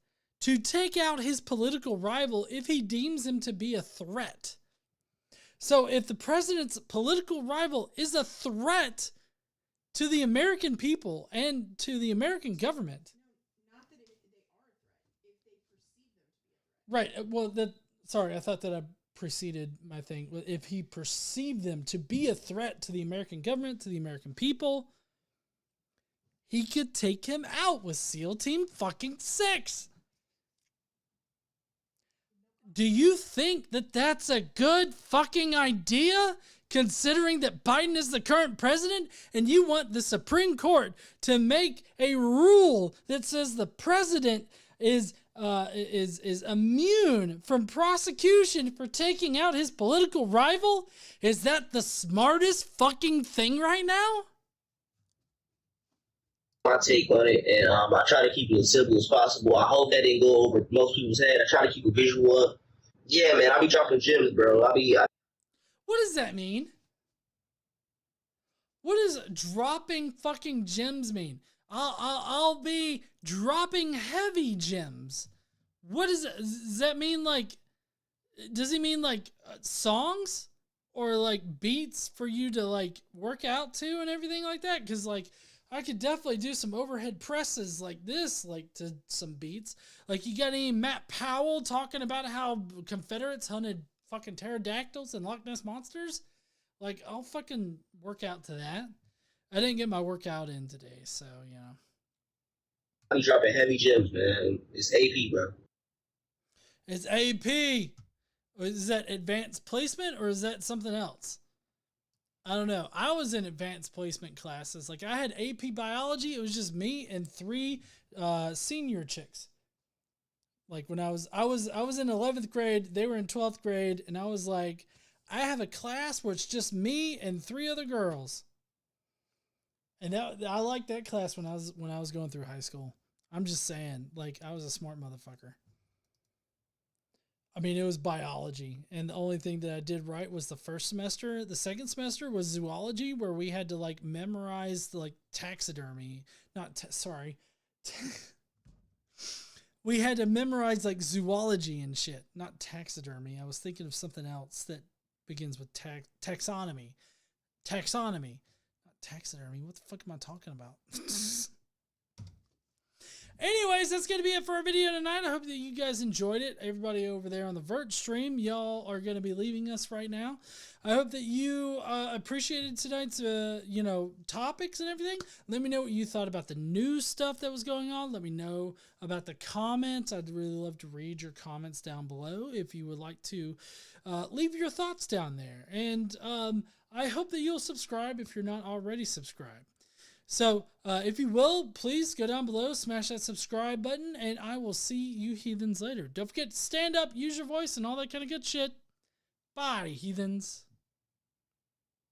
to take out his political rival if he deems him to be a threat. So if the president's political rival is a threat to the American people and to the American government. Not that they are a threat, if they perceive them to be a threat. Right. Well, sorry, I thought that I preceded my thing. If he perceived them to be a threat to the American government, to the American people, he could take him out with SEAL Team fucking 6. Do you think that that's a good fucking idea, considering that Biden is the current president and you want the Supreme Court to make a rule that says the president is immune from prosecution for taking out his political rival? Is that the smartest fucking thing right now? My take on it, and I try to keep it as simple as possible. I hope that didn't go over most people's head. I try to keep a visual up. Yeah, man, I be dropping gems, bro. What does that mean? What does dropping fucking gems mean? I'll be dropping heavy gems. What does that mean? Like, Does he mean like songs or like beats for you to like work out to and everything like that? Because like I could definitely do some overhead presses like this, like to some beats. Like, you got any Matt Powell talking about how Confederates hunted fucking pterodactyls and Loch Ness monsters? Like, I'll fucking work out to that. I didn't get my workout in today, so, you know. I'm dropping heavy gems, man. It's AP, bro. It's AP. Is that advanced placement or is that something else? I don't know. I was in advanced placement classes. Like, I had AP biology. It was just me and 3 senior chicks. Like, when I was in 11th grade, they were in 12th grade, and I was like, I have a class where it's just me and 3 other girls. And I liked that class when I was going through high school. I'm just saying, like, I was a smart motherfucker. I mean, it was biology, and the only thing that I did right was the first semester. The second semester was zoology, where we had to like memorize like taxidermy. We had to memorize like zoology and shit, not taxidermy. I was thinking of something else that begins with taxonomy. Taxonomy, not taxidermy. What the fuck am I talking about? Anyways, that's going to be it for our video tonight. I hope that you guys enjoyed it. Everybody over there on the Vert stream, y'all are going to be leaving us right now. I hope that you appreciated tonight's, topics and everything. Let me know what you thought about the news stuff that was going on. Let me know about the comments. I'd really love to read your comments down below if you would like to leave your thoughts down there. And I hope that you'll subscribe if you're not already subscribed. So, if you will, please go down below, smash that subscribe button, and I will see you heathens later. Don't forget to stand up, use your voice, and all that kind of good shit. Bye, heathens.